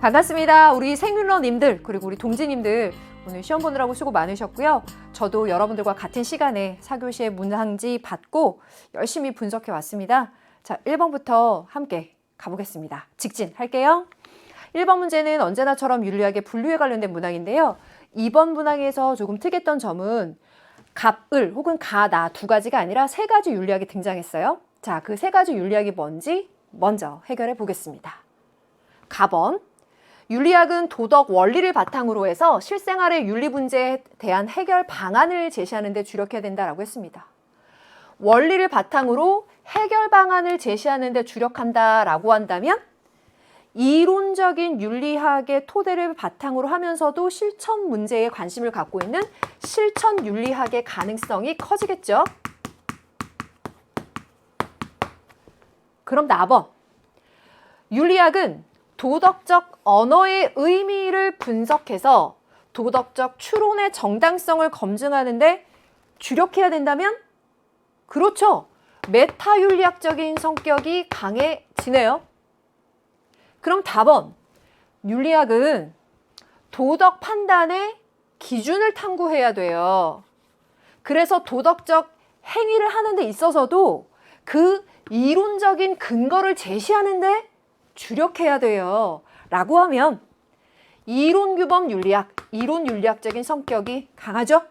반갑습니다. 우리 생윤러님들 그리고 우리 동지님들 오늘 시험 보느라고 수고 많으셨고요. 저도 여러분들과 같은 시간에 4교시의 문항지 받고 열심히 분석해 왔습니다. 자, 1번부터 함께 가보겠습니다. 직진할게요. 1번 문제는 언제나처럼 윤리학의 분류에 관련된 문항인데요. 2번 문항에서 조금 특이했던 점은 갑을 혹은 가나 두 가지가 아니라 세 가지 윤리학이 등장했어요. 자, 그 세 가지 윤리학이 뭔지 먼저 해결해 보겠습니다. 가번. 윤리학은 도덕 원리를 바탕으로 해서 실생활의 윤리 문제에 대한 해결 방안을 제시하는 데 주력해야 된다라고 했습니다. 원리를 바탕으로 해결 방안을 제시하는 데 주력한다라고 한다면 이론적인 윤리학의 토대를 바탕으로 하면서도 실천 문제에 관심을 갖고 있는 실천 윤리학의 가능성이 커지겠죠. 그럼 나번. 윤리학은 도덕적 언어의 의미를 분석해서 도덕적 추론의 정당성을 검증하는데 주력해야 된다면? 그렇죠. 메타윤리학적인 성격이 강해지네요. 그럼 답은 윤리학은 도덕 판단의 기준을 탐구해야 돼요. 그래서 도덕적 행위를 하는 데 있어서도 그 이론적인 근거를 제시하는 데 주력해야 돼요. 라고 하면 이론규범 윤리학, 이론 윤리학적인 성격이 강하죠?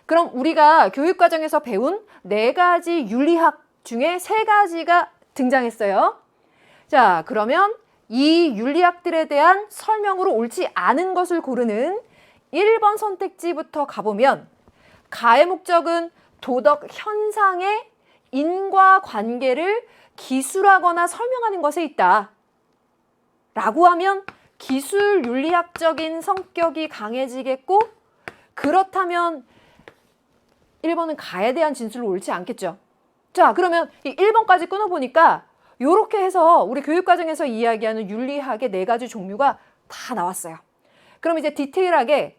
그럼 우리가 교육과정에서 배운 4가지 윤리학 중에 3가지가 등장했어요. 자, 그러면 이 윤리학들에 대한 설명으로 옳지 않은 것을 고르는 1번 선택지부터 가보면 가의 목적은 도덕 현상의 인과관계를 기술하거나 설명하는 것에 있다. 라고 하면 기술 윤리학적인 성격이 강해지겠고 그렇다면 1번은 가에 대한 진술로 옳지 않겠죠. 자, 그러면 이 1번까지 끊어보니까 이렇게 해서 우리 교육과정에서 이야기하는 윤리학의 4가지 종류가 다 나왔어요. 그럼 이제 디테일하게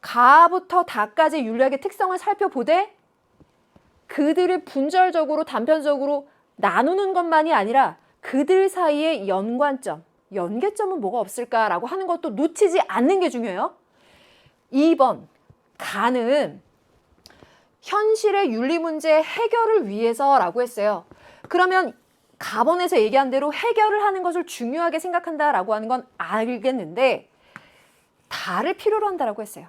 가부터 다까지 윤리학의 특성을 살펴보되 그들을 분절적으로 단편적으로 나누는 것만이 아니라 그들 사이의 연관점, 연계점은 뭐가 없을까라고 하는 것도 놓치지 않는 게 중요해요. 2번, 가는 현실의 윤리 문제 해결을 위해서라고 했어요. 그러면 가번에서 얘기한 대로 해결을 하는 것을 중요하게 생각한다라고 하는 건 알겠는데 다를 필요로 한다라고 했어요.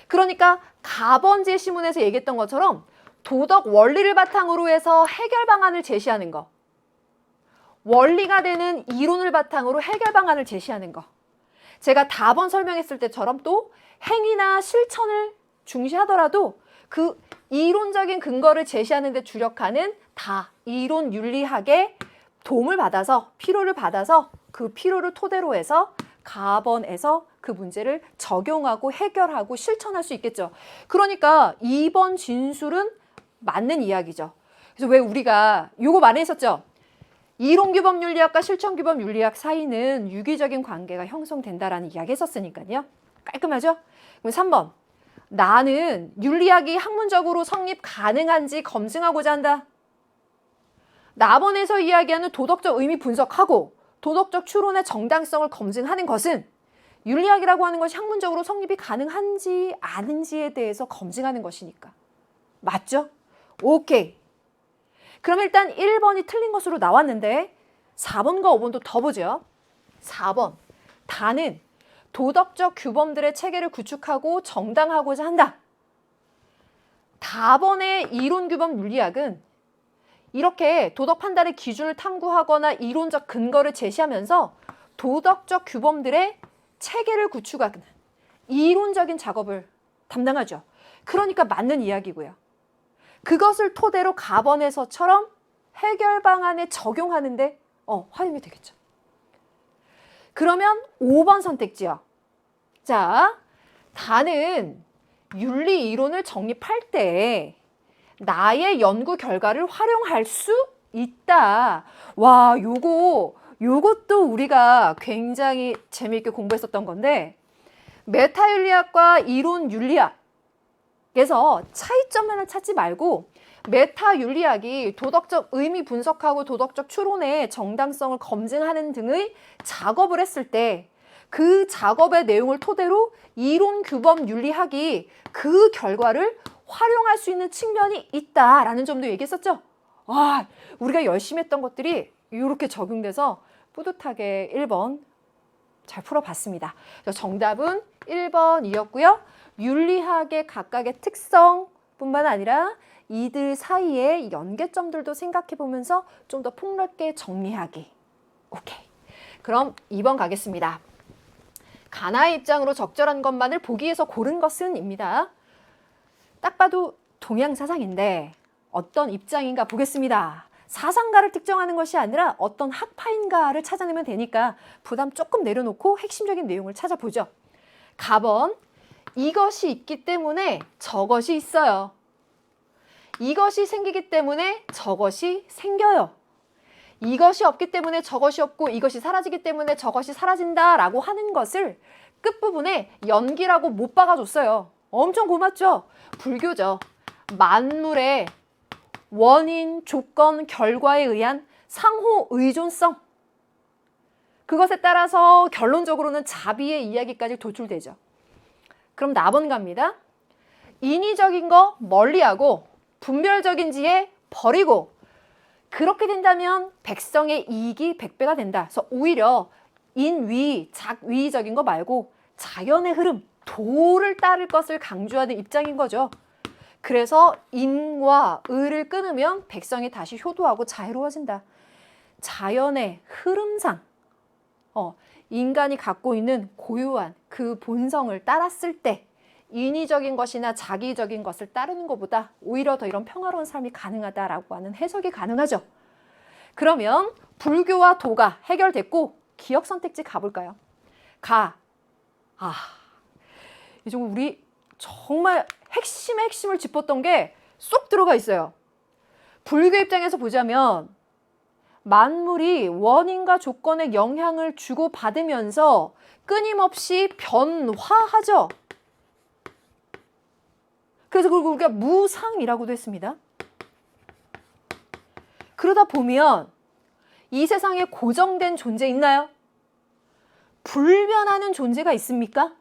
그러니까 가번 제시문에서 얘기했던 것처럼 도덕 원리를 바탕으로 해서 해결 방안을 제시하는 거. 원리가 되는 이론을 바탕으로 해결 방안을 제시하는 거. 제가 다번 설명했을 때처럼 또 행위나 실천을 중시하더라도 그 이론적인 근거를 제시하는 데 주력하는 다 이론 윤리학의 도움을 받아서 필요를 받아서 그 필요를 토대로 해서 가번에서 그 문제를 적용하고 해결하고 실천할 수 있겠죠. 그러니까 2번 진술은 맞는 이야기죠. 그래서 왜 우리가 요거 많이 했었죠. 이론규범 윤리학과 실천규범 윤리학 사이는 유기적인 관계가 형성된다라는 이야기 했었으니까요. 깔끔하죠? 그럼 3번. 나는 윤리학이 학문적으로 성립 가능한지 검증하고자 한다. 나번에서 이야기하는 도덕적 의미 분석하고 도덕적 추론의 정당성을 검증하는 것은 윤리학이라고 하는 것이 학문적으로 성립이 가능한지 아닌지에 대해서 검증하는 것이니까. 맞죠? 오케이. 그럼 일단 1번이 틀린 것으로 나왔는데 4번과 5번도 더 보죠. 4번. 다는 도덕적 규범들의 체계를 구축하고 정당하고자 한다. 다번의 이론규범 윤리학은 이렇게 도덕 판단의 기준을 탐구하거나 이론적 근거를 제시하면서 도덕적 규범들의 체계를 구축하는 이론적인 작업을 담당하죠. 그러니까 맞는 이야기고요. 그것을 토대로 가번에서처럼 해결 방안에 적용하는데 활용이 되겠죠. 그러면 5번 선택지요. 자, 다는 윤리 이론을 정립할 때 나의 연구 결과를 활용할 수 있다. 와, 요것도 우리가 굉장히 재미있게 공부했었던 건데 메타윤리학과 이론 윤리학에서 차이점만을 찾지 말고 메타 윤리학이 도덕적 의미 분석하고 도덕적 추론의 정당성을 검증하는 등의 작업을 했을 때 그 작업의 내용을 토대로 이론 규범 윤리학이 그 결과를 활용할 수 있는 측면이 있다라는 점도 얘기했었죠. 와, 우리가 열심히 했던 것들이 이렇게 적용돼서 뿌듯하게 1번 잘 풀어봤습니다. 정답은 1번이었고요. 윤리학의 각각의 특성뿐만 아니라 이들 사이의 연계점들도 생각해보면서 좀 더 폭넓게 정리하기. 오케이. 그럼 2번 가겠습니다. 가나의 입장으로 적절한 것만을 보기에서 고른 것은 입니다. 딱 봐도 동양 사상인데 어떤 입장인가 보겠습니다. 사상가를 특정하는 것이 아니라 어떤 학파인가를 찾아내면 되니까 부담 조금 내려놓고 핵심적인 내용을 찾아보죠. 가번, 이것이 있기 때문에 저것이 있어요. 이것이 생기기 때문에 저것이 생겨요. 이것이 없기 때문에 저것이 없고 이것이 사라지기 때문에 저것이 사라진다라고 하는 것을 끝부분에 연기라고 못 박아줬어요. 엄청 고맙죠? 불교죠. 만물의 원인, 조건, 결과에 의한 상호 의존성. 그것에 따라서 결론적으로는 자비의 이야기까지 도출되죠. 그럼 나번 갑니다. 인위적인 거 멀리하고 분별적인 지혜 버리고 그렇게 된다면 백성의 이익이 100배가 된다. 그래서 오히려 인위, 작위적인 거 말고 자연의 흐름, 도를 따를 것을 강조하는 입장인 거죠. 그래서 인과 의를 끊으면 백성이 다시 효도하고 자유로워진다. 자연의 흐름상 인간이 갖고 있는 고유한 그 본성을 따랐을 때 인위적인 것이나 자기적인 것을 따르는 것보다 오히려 더 이런 평화로운 삶이 가능하다라고 하는 해석이 가능하죠. 그러면 불교와 도가 해결됐고 기억 선택지 가볼까요? 이 정도 우리 정말 핵심의 핵심을 짚었던 게 쏙 들어가 있어요. 불교 입장에서 보자면 만물이 원인과 조건의 영향을 주고받으면서 끊임없이 변화하죠. 그래서 그걸 우리가 무상이라고도 했습니다. 그러다 보면 이 세상에 고정된 존재 있나요? 불변하는 존재가 있습니까?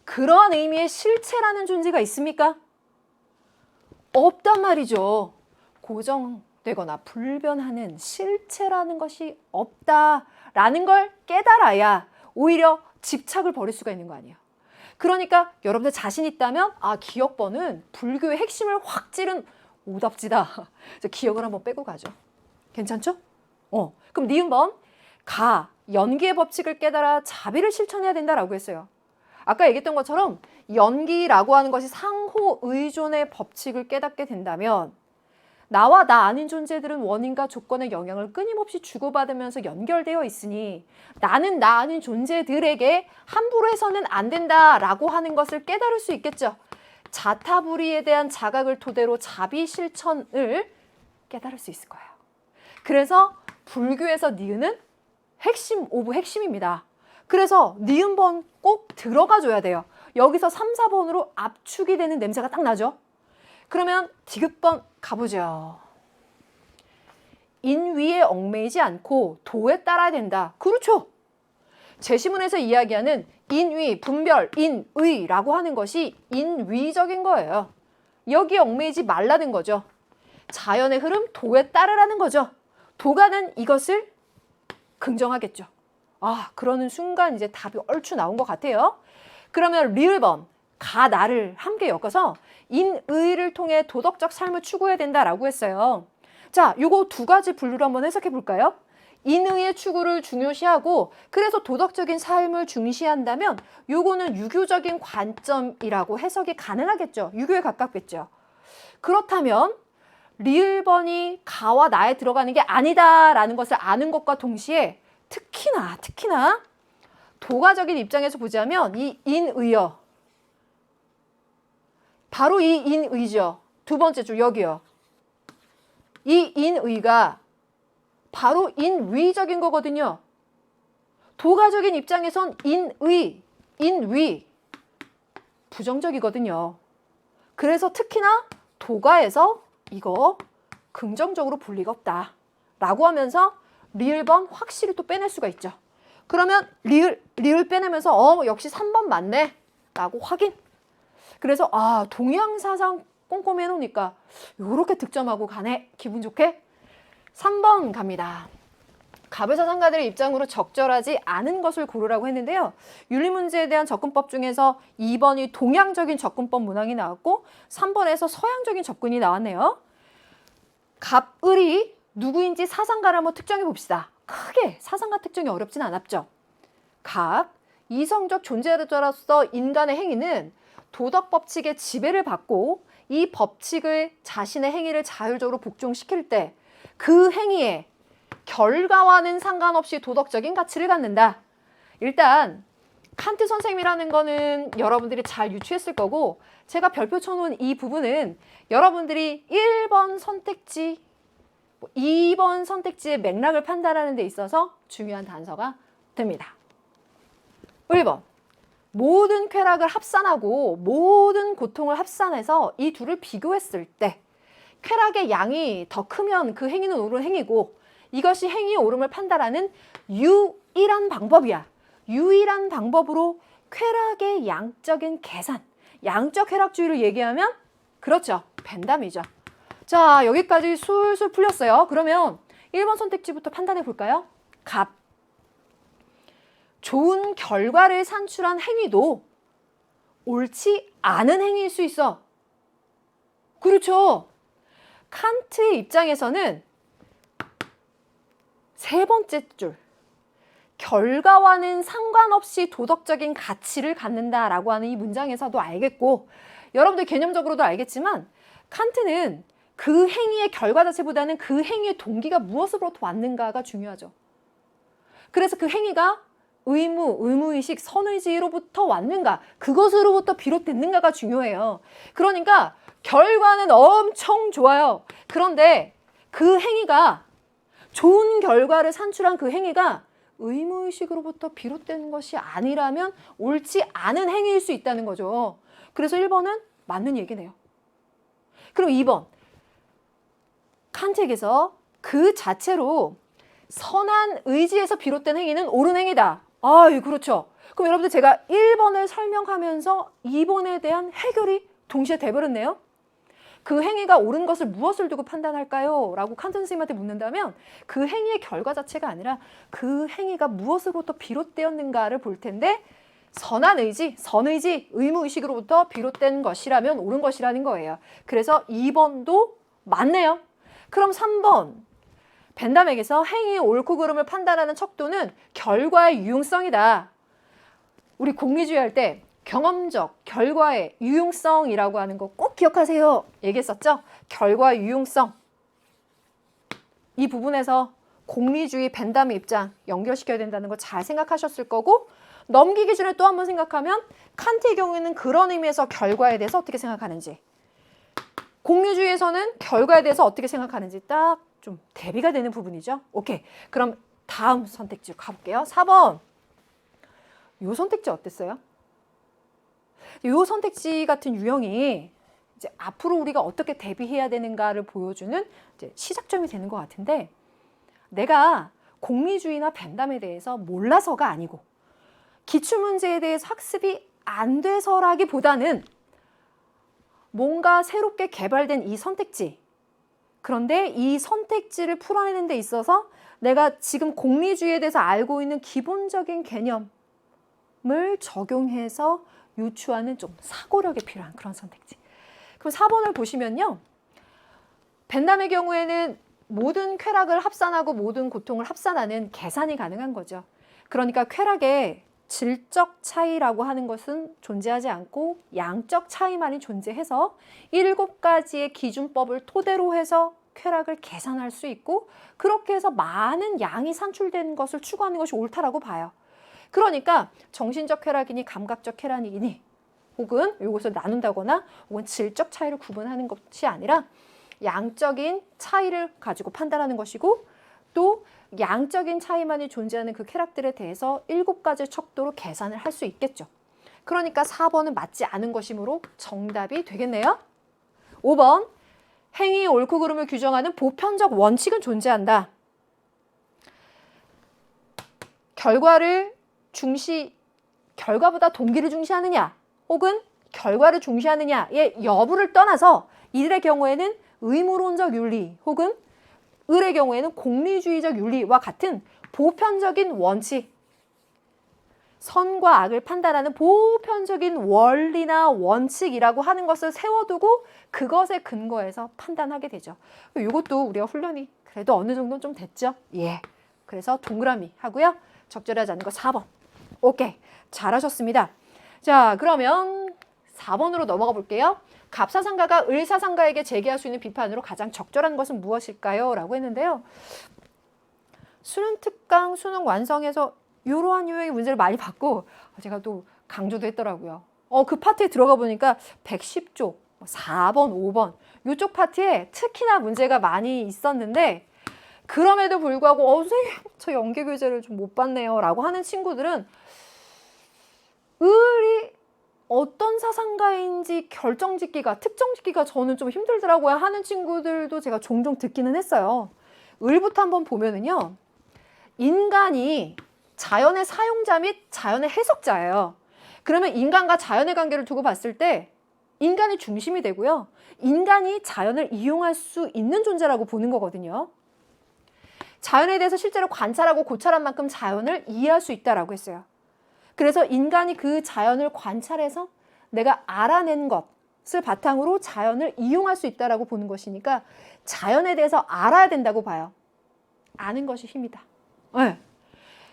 그러한 의미의 실체라는 존재가 있습니까? 없단 말이죠. 고정되거나 불변하는 실체라는 것이 없다라는 걸 깨달아야 오히려 집착을 버릴 수가 있는 거 아니에요. 그러니까 여러분들 자신 있다면 기억번은 불교의 핵심을 확 찌른 오답지다. 기억을 한번 빼고 가죠. 괜찮죠? 그럼 니은번 연기의 법칙을 깨달아 자비를 실천해야 된다라고 했어요. 아까 얘기했던 것처럼 연기라고 하는 것이 상호 의존의 법칙을 깨닫게 된다면 나와 나 아닌 존재들은 원인과 조건의 영향을 끊임없이 주고받으면서 연결되어 있으니 나는 나 아닌 존재들에게 함부로 해서는 안 된다라고 하는 것을 깨달을 수 있겠죠. 자타불이에 대한 자각을 토대로 자비 실천을 깨달을 수 있을 거예요. 그래서 불교에서 니은은 핵심 오브 핵심입니다. 그래서 니은번 꼭 들어가줘야 돼요. 여기서 3, 4번으로 압축이 되는 냄새가 딱 나죠. 그러면 디귿번 가보죠. 인위에 얽매이지 않고 도에 따라야 된다. 그렇죠. 제시문에서 이야기하는 인위, 분별, 인의라고 하는 것이 인위적인 거예요. 여기에 얽매이지 말라는 거죠. 자연의 흐름, 도에 따르라는 거죠. 도가는 이것을 긍정하겠죠. 그러는 순간 이제 답이 얼추 나온 것 같아요. 그러면 리을번, 나를 함께 엮어서 인의를 통해 도덕적 삶을 추구해야 된다라고 했어요. 자, 요거 두 가지 분류로 한번 해석해 볼까요? 인의의 추구를 중요시하고 그래서 도덕적인 삶을 중시한다면 요거는 유교적인 관점이라고 해석이 가능하겠죠. 유교에 가깝겠죠. 그렇다면 리을번이 가와 나에 들어가는 게 아니다라는 것을 아는 것과 동시에 특히나 도가적인 입장에서 보자면 이 인의요. 바로 이 인의죠. 두 번째 줄 여기요. 이 인의가 바로 인위적인 거거든요. 도가적인 입장에선 인위 부정적이거든요. 그래서 특히나 도가에서 이거 긍정적으로 볼 리가 없다 라고 하면서 리을번 확실히 또 빼낼 수가 있죠. 그러면 리을 빼내면서 역시 3번 맞네 라고 확인. 그래서 동양사상 꼼꼼히 해놓으니까 요렇게 득점하고 가네. 기분 좋게. 3번 갑니다. 갑의사상가들의 입장으로 적절하지 않은 것을 고르라고 했는데요. 윤리문제에 대한 접근법 중에서 2번이 동양적인 접근법 문항이 나왔고 3번에서 서양적인 접근이 나왔네요. 갑을이 누구인지 사상가를 한번 특정해 봅시다. 크게 사상가 특정이 어렵진 않았죠. 갑, 이성적 존재자로서 인간의 행위는 도덕 법칙의 지배를 받고 이 법칙을 자신의 행위를 자율적으로 복종시킬 때 그 행위에 결과와는 상관없이 도덕적인 가치를 갖는다. 일단 칸트 선생님이라는 거는 여러분들이 잘 유추했을 거고 제가 별표 쳐놓은 이 부분은 여러분들이 1번 선택지, 2번 선택지의 맥락을 판단하는 데 있어서 중요한 단서가 됩니다. 1번. 모든 쾌락을 합산하고 모든 고통을 합산해서 이 둘을 비교했을 때 쾌락의 양이 더 크면 그 행위는 옳은 행위고 이것이 행위의 옳음을 판단하는 유일한 방법이야. 유일한 방법으로 쾌락의 양적인 계산, 양적 쾌락주의를 얘기하면 그렇죠. 벤담이죠. 자, 여기까지 술술 풀렸어요. 그러면 1번 선택지부터 판단해 볼까요? 갑. 좋은 결과를 산출한 행위도 옳지 않은 행위일 수 있어. 그렇죠. 칸트의 입장에서는 세 번째 줄. 결과와는 상관없이 도덕적인 가치를 갖는다라고 하는 이 문장에서도 알겠고 여러분들 개념적으로도 알겠지만 칸트는 그 행위의 결과 자체보다는 그 행위의 동기가 무엇으로부터 왔는가가 중요하죠. 그래서 그 행위가 의무, 의무의식, 선의지로부터 왔는가 그것으로부터 비롯됐는가가 중요해요. 그러니까 결과는 엄청 좋아요. 그런데 그 행위가 좋은 결과를 산출한 그 행위가 의무의식으로부터 비롯된 것이 아니라면 옳지 않은 행위일 수 있다는 거죠. 그래서 1번은 맞는 얘기네요. 그럼 2번. 칸트에게서 그 자체로 선한 의지에서 비롯된 행위는 옳은 행위다. 그렇죠. 그럼 여러분들 제가 1번을 설명하면서 2번에 대한 해결이 동시에 돼버렸네요. 그 행위가 옳은 것을 무엇을 두고 판단할까요? 라고 칸트 선생님한테 묻는다면 그 행위의 결과 자체가 아니라 그 행위가 무엇으로부터 비롯되었는가를 볼 텐데 선한 의지, 선의지, 의무의식으로부터 비롯된 것이라면 옳은 것이라는 거예요. 그래서 2번도 맞네요. 그럼 3번. 벤담에게서 행위의 옳고 그름을 판단하는 척도는 결과의 유용성이다. 우리 공리주의 할 때 경험적, 결과의 유용성이라고 하는 거 꼭 기억하세요. 얘기했었죠? 결과의 유용성. 이 부분에서 공리주의 벤담의 입장 연결시켜야 된다는 거 잘 생각하셨을 거고 넘기기 전에 또 한번 생각하면 칸트의 경우에는 그런 의미에서 결과에 대해서 어떻게 생각하는지 공리주의에서는 결과에 대해서 어떻게 생각하는지 딱 좀 대비가 되는 부분이죠. 오케이. 그럼 다음 선택지로 가볼게요. 4번. 요 선택지 어땠어요? 요 선택지 같은 유형이 이제 앞으로 우리가 어떻게 대비해야 되는가를 보여주는 이제 시작점이 되는 것 같은데 내가 공리주의나 벤담에 대해서 몰라서가 아니고 기출문제에 대해서 학습이 안 돼서라기보다는 뭔가 새롭게 개발된 이 선택지 그런데 이 선택지를 풀어내는 데 있어서 내가 지금 공리주의에 대해서 알고 있는 기본적인 개념을 적용해서 유추하는 좀 사고력이 필요한 그런 선택지. 그럼 4번을 보시면요. 벤담의 경우에는 모든 쾌락을 합산하고 모든 고통을 합산하는 계산이 가능한 거죠. 그러니까 쾌락의 질적 차이라고 하는 것은 존재하지 않고 양적 차이만이 존재해서 7가지의 기준법을 토대로 해서 쾌락을 계산할 수 있고 그렇게 해서 많은 양이 산출된 것을 추구하는 것이 옳다라고 봐요. 그러니까 정신적 쾌락이니 감각적 쾌락이니 혹은 이것을 나눈다거나 혹은 질적 차이를 구분하는 것이 아니라 양적인 차이를 가지고 판단하는 것이고 또 양적인 차이만이 존재하는 그 쾌락들에 대해서 7가지 척도로 계산을 할 수 있겠죠. 그러니까 4번은 맞지 않은 것이므로 정답이 되겠네요. 5번 행위 옳고 그름을 규정하는 보편적 원칙은 존재한다. 결과보다 동기를 중시하느냐 혹은 결과를 중시하느냐의 여부를 떠나서 이들의 경우에는 의무론적 윤리 혹은 을의 경우에는 공리주의적 윤리와 같은 보편적인 원칙, 선과 악을 판단하는 보편적인 원리나 원칙이라고 하는 것을 세워두고 그것에 근거해서 판단하게 되죠. 이것도 우리가 훈련이 그래도 어느 정도는 좀 됐죠. 예. 그래서 동그라미 하고요. 적절하지 않은 거 4번. 오케이. 잘하셨습니다. 자, 그러면 4번으로 넘어가 볼게요. 갑사상가가 을사상가에게 제기할 수 있는 비판으로 가장 적절한 것은 무엇일까요? 라고 했는데요. 수능 특강 수능 완성에서 이러한 유형의 문제를 많이 받고 제가 또 강조도 했더라고요. 그 파트에 들어가 보니까 110쪽, 4번, 5번 이쪽 파트에 특히나 문제가 많이 있었는데 그럼에도 불구하고 선생님 저 연계교재를 좀 못 봤네요 라고 하는 친구들은 을이 어떤 사상가인지 결정짓기가 특정짓기가 저는 좀 힘들더라고요 하는 친구들도 제가 종종 듣기는 했어요. 을부터 한번 보면은요. 인간이 자연의 사용자 및 자연의 해석자예요. 그러면 인간과 자연의 관계를 두고 봤을 때 인간이 중심이 되고요. 인간이 자연을 이용할 수 있는 존재라고 보는 거거든요. 자연에 대해서 실제로 관찰하고 고찰한 만큼 자연을 이해할 수 있다라고 했어요. 그래서 인간이 그 자연을 관찰해서 내가 알아낸 것을 바탕으로 자연을 이용할 수 있다라고 보는 것이니까 자연에 대해서 알아야 된다고 봐요. 아는 것이 힘이다. 네.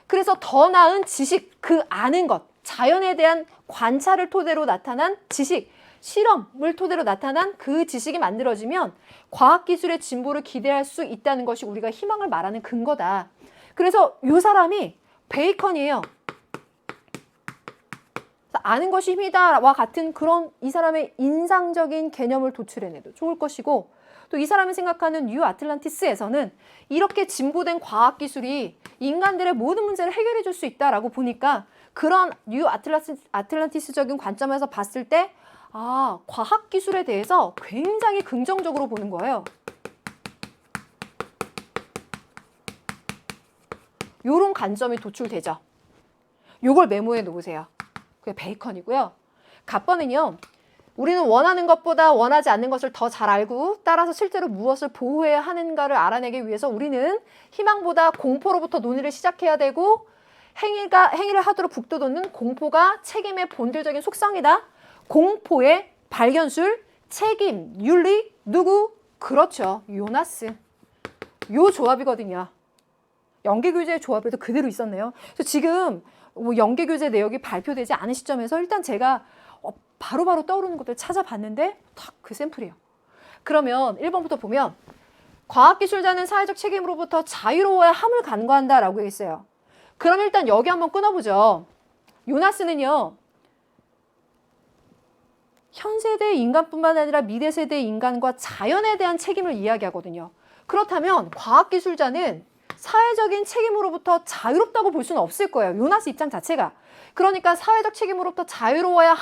그래서 더 나은 지식, 그 아는 것, 자연에 대한 관찰을 토대로 나타난 지식, 실험을 토대로 나타난 그 지식이 만들어지면 과학기술의 진보를 기대할 수 있다는 것이 우리가 희망을 말하는 근거다. 그래서 이 사람이 베이컨이에요. 아는 것이 힘이다와 같은 그런 이 사람의 인상적인 개념을 도출해내도 좋을 것이고 또 이 사람이 생각하는 뉴 아틀란티스에서는 이렇게 진보된 과학기술이 인간들의 모든 문제를 해결해 줄 수 있다라고 보니까 그런 뉴 아틀란티스적인 관점에서 봤을 때 과학기술에 대해서 굉장히 긍정적으로 보는 거예요. 요런 관점이 도출되죠. 요걸 메모해 놓으세요. 그게 베이컨이고요. 갑번은요. 우리는 원하는 것보다 원하지 않는 것을 더 잘 알고 따라서 실제로 무엇을 보호해야 하는가를 알아내기 위해서 우리는 희망보다 공포로부터 논의를 시작해야 되고 행위를 하도록 북돋우는 공포가 책임의 본질적인 속성이다. 공포의 발견술, 책임, 윤리, 누구? 그렇죠. 요나스. 요 조합이거든요. 연계교재의 조합에도 그대로 있었네요. 그래서 지금 연계교재 내역이 발표되지 않은 시점에서 일단 제가 바로바로 떠오르는 것들 찾아봤는데 딱 그 샘플이에요. 그러면 1번부터 보면 과학기술자는 사회적 책임으로부터 자유로워야 함을 간과한다라고 했어요. 그럼 일단 여기 한번 끊어보죠. 요나스는요. 현 세대의 인간뿐만 아니라 미래 세대의 인간과 자연에 대한 책임을 이야기하거든요. 그렇다면 과학기술자는 사회적인 책임으로부터 자유롭다고 볼 수는 없을 거예요. 요나스 입장 자체가. 그러니까 사회적 책임으로부터 자유로워야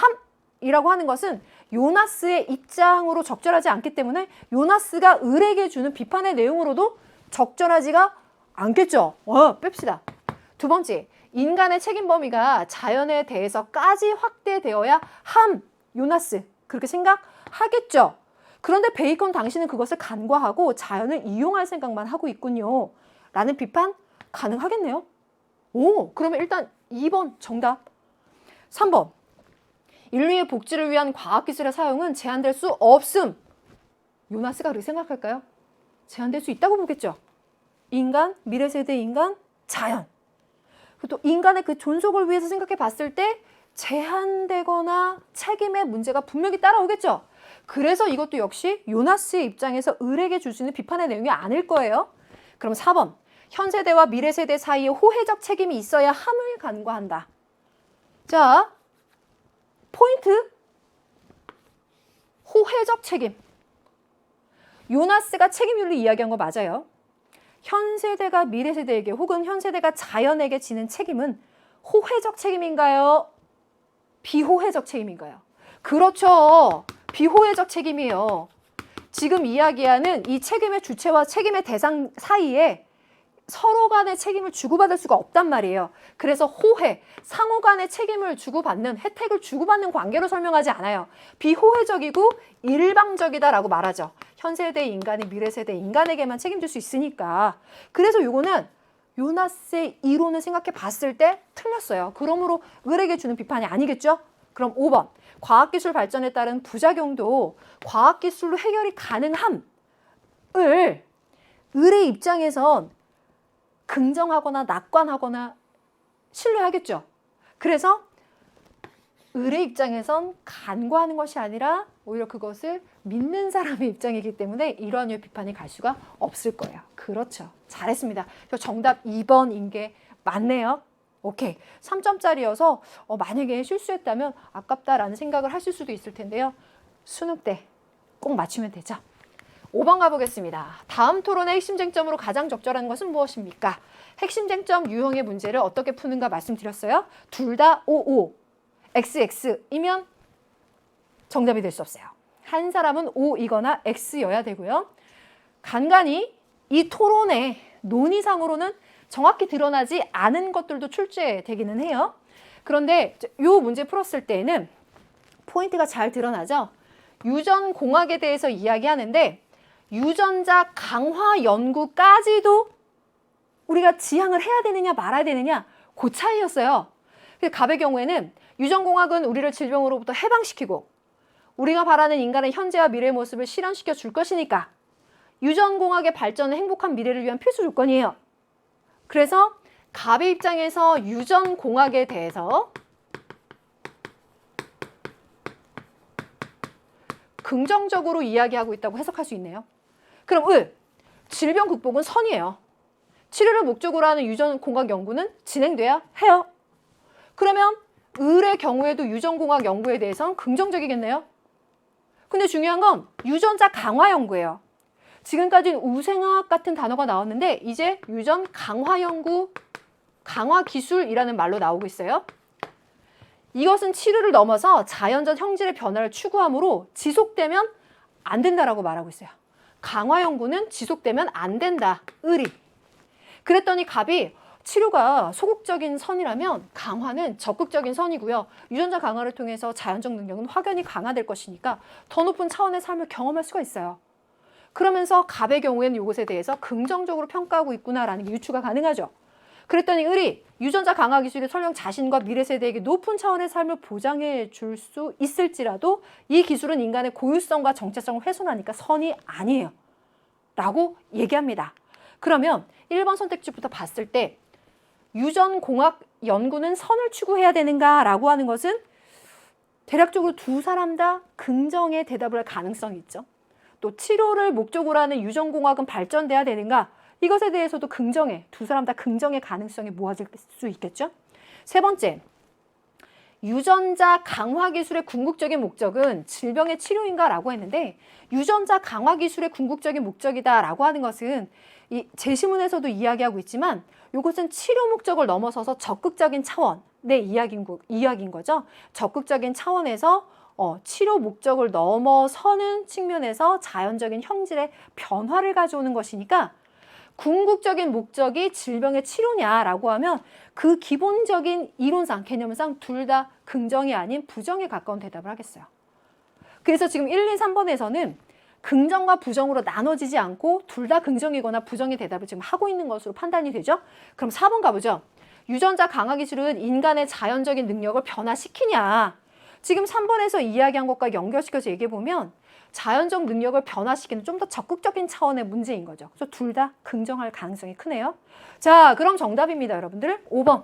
함이라고 하는 것은 요나스의 입장으로 적절하지 않기 때문에 요나스가 을에게 주는 비판의 내용으로도 적절하지가 않겠죠. 뺍시다. 두 번째, 인간의 책임 범위가 자연에 대해서까지 확대되어야 요나스 그렇게 생각하겠죠. 그런데 베이컨 당신은 그것을 간과하고 자연을 이용할 생각만 하고 있군요. 라는 비판 가능하겠네요. 그러면 일단 2번 정답. 3번. 인류의 복지를 위한 과학기술의 사용은 제한될 수 없음. 요나스가 그렇게 생각할까요? 제한될 수 있다고 보겠죠. 인간, 미래세대 인간, 자연. 또 인간의 그 존속을 위해서 생각해 봤을 때 제한되거나 책임의 문제가 분명히 따라오겠죠. 그래서 이것도 역시 요나스의 입장에서 을에게 줄 수 있는 비판의 내용이 아닐 거예요. 그럼 4번. 현 세대와 미래 세대 사이에 호혜적 책임이 있어야 함을 간과한다. 자, 포인트. 호혜적 책임. 요나스가 책임윤리 이야기한 거 맞아요. 현 세대가 미래 세대에게 혹은 현 세대가 자연에게 지는 책임은 호혜적 책임인가요? 비호혜적 책임인가요? 그렇죠. 비호혜적 책임이에요. 지금 이야기하는 이 책임의 주체와 책임의 대상 사이에 서로 간의 책임을 주고받을 수가 없단 말이에요. 그래서 호혜, 상호 간의 책임을 주고받는, 혜택을 주고받는 관계로 설명하지 않아요. 비호혜적이고 일방적이다라고 말하죠. 현 세대 인간이 미래 세대 인간에게만 책임질 수 있으니까. 그래서 요거는 요나스의 이론을 생각해 봤을 때 틀렸어요. 그러므로 을에게 주는 비판이 아니겠죠? 그럼 5번. 과학기술 발전에 따른 부작용도 과학기술로 해결이 가능함을 을의 입장에선 긍정하거나 낙관하거나 신뢰하겠죠. 그래서 을의 입장에선 간과하는 것이 아니라 오히려 그것을 믿는 사람의 입장이기 때문에 이러한 류의 비판이 갈 수가 없을 거예요. 그렇죠. 잘했습니다. 정답 2번인 게 맞네요. 오케이. 3점짜리여서 만약에 실수했다면 아깝다라는 생각을 하실 수도 있을 텐데요. 수능 때 꼭 맞추면 되죠. 5번 가보겠습니다. 다음 토론의 핵심 쟁점으로 가장 적절한 것은 무엇입니까? 핵심 쟁점 유형의 문제를 어떻게 푸는가 말씀드렸어요. 둘 다 55, XX이면 정답이 될 수 없어요. 한 사람은 O이거나 X여야 되고요. 간간히 이 토론의 논의상으로는 정확히 드러나지 않은 것들도 출제되기는 해요. 그런데 이 문제 풀었을 때에는 포인트가 잘 드러나죠. 유전공학에 대해서 이야기하는데 유전자 강화 연구까지도 우리가 지향을 해야 되느냐 말아야 되느냐 그 차이였어요. 갑의 경우에는 유전공학은 우리를 질병으로부터 해방시키고 우리가 바라는 인간의 현재와 미래의 모습을 실현시켜 줄 것이니까 유전공학의 발전은 행복한 미래를 위한 필수 조건이에요. 그래서 갑의 입장에서 유전공학에 대해서 긍정적으로 이야기하고 있다고 해석할 수 있네요. 그럼 을, 질병 극복은 선이에요. 치료를 목적으로 하는 유전공학 연구는 진행돼야 해요. 그러면 을의 경우에도 유전공학 연구에 대해서는 긍정적이겠네요. 근데 중요한 건 유전자 강화 연구예요. 지금까지는 우생학 같은 단어가 나왔는데 이제 유전 강화 연구, 강화 기술이라는 말로 나오고 있어요. 이것은 치료를 넘어서 자연적 형질의 변화를 추구하므로 지속되면 안 된다라고 말하고 있어요. 강화 연구는 지속되면 안 된다. 을이. 그랬더니 갑이 치료가 소극적인 선이라면 강화는 적극적인 선이고요. 유전자 강화를 통해서 자연적 능력은 확연히 강화될 것이니까 더 높은 차원의 삶을 경험할 수가 있어요. 그러면서 갑의 경우에는 이것에 대해서 긍정적으로 평가하고 있구나라는 게 유추가 가능하죠. 그랬더니 을이 유전자 강화 기술이 설령 자신과 미래 세대에게 높은 차원의 삶을 보장해 줄 수 있을지라도 이 기술은 인간의 고유성과 정체성을 훼손하니까 선이 아니에요. 라고 얘기합니다. 그러면 1번 선택지부터 봤을 때 유전공학 연구는 선을 추구해야 되는가 라고 하는 것은 대략적으로 두 사람 다 긍정의 대답을 할 가능성이 있죠. 또 치료를 목적으로 하는 유전공학은 발전돼야 되는가? 이것에 대해서도 긍정의, 두 사람 다 긍정의 가능성이 모아질 수 있겠죠. 세 번째, 유전자 강화 기술의 궁극적인 목적은 질병의 치료인가 라고 했는데 유전자 강화 기술의 궁극적인 목적이다 라고 하는 것은 이 제시문에서도 이야기하고 있지만 이것은 치료 목적을 넘어서서 적극적인 차원의 이야기인 거죠. 적극적인 차원에서 치료 목적을 넘어서는 측면에서 자연적인 형질의 변화를 가져오는 것이니까 궁극적인 목적이 질병의 치료냐라고 하면 그 기본적인 이론상, 개념상 둘 다 긍정이 아닌 부정에 가까운 대답을 하겠어요. 그래서 지금 1, 2, 3번에서는 긍정과 부정으로 나눠지지 않고 둘 다 긍정이거나 부정의 대답을 지금 하고 있는 것으로 판단이 되죠. 그럼 4번 가보죠. 유전자 강화 기술은 인간의 자연적인 능력을 변화시키냐. 지금 3번에서 이야기한 것과 연결시켜서 얘기해보면 자연적 능력을 변화시키는 좀 더 적극적인 차원의 문제인 거죠. 그래서 둘 다 긍정할 가능성이 크네요. 자, 그럼 정답입니다, 여러분들. 5번.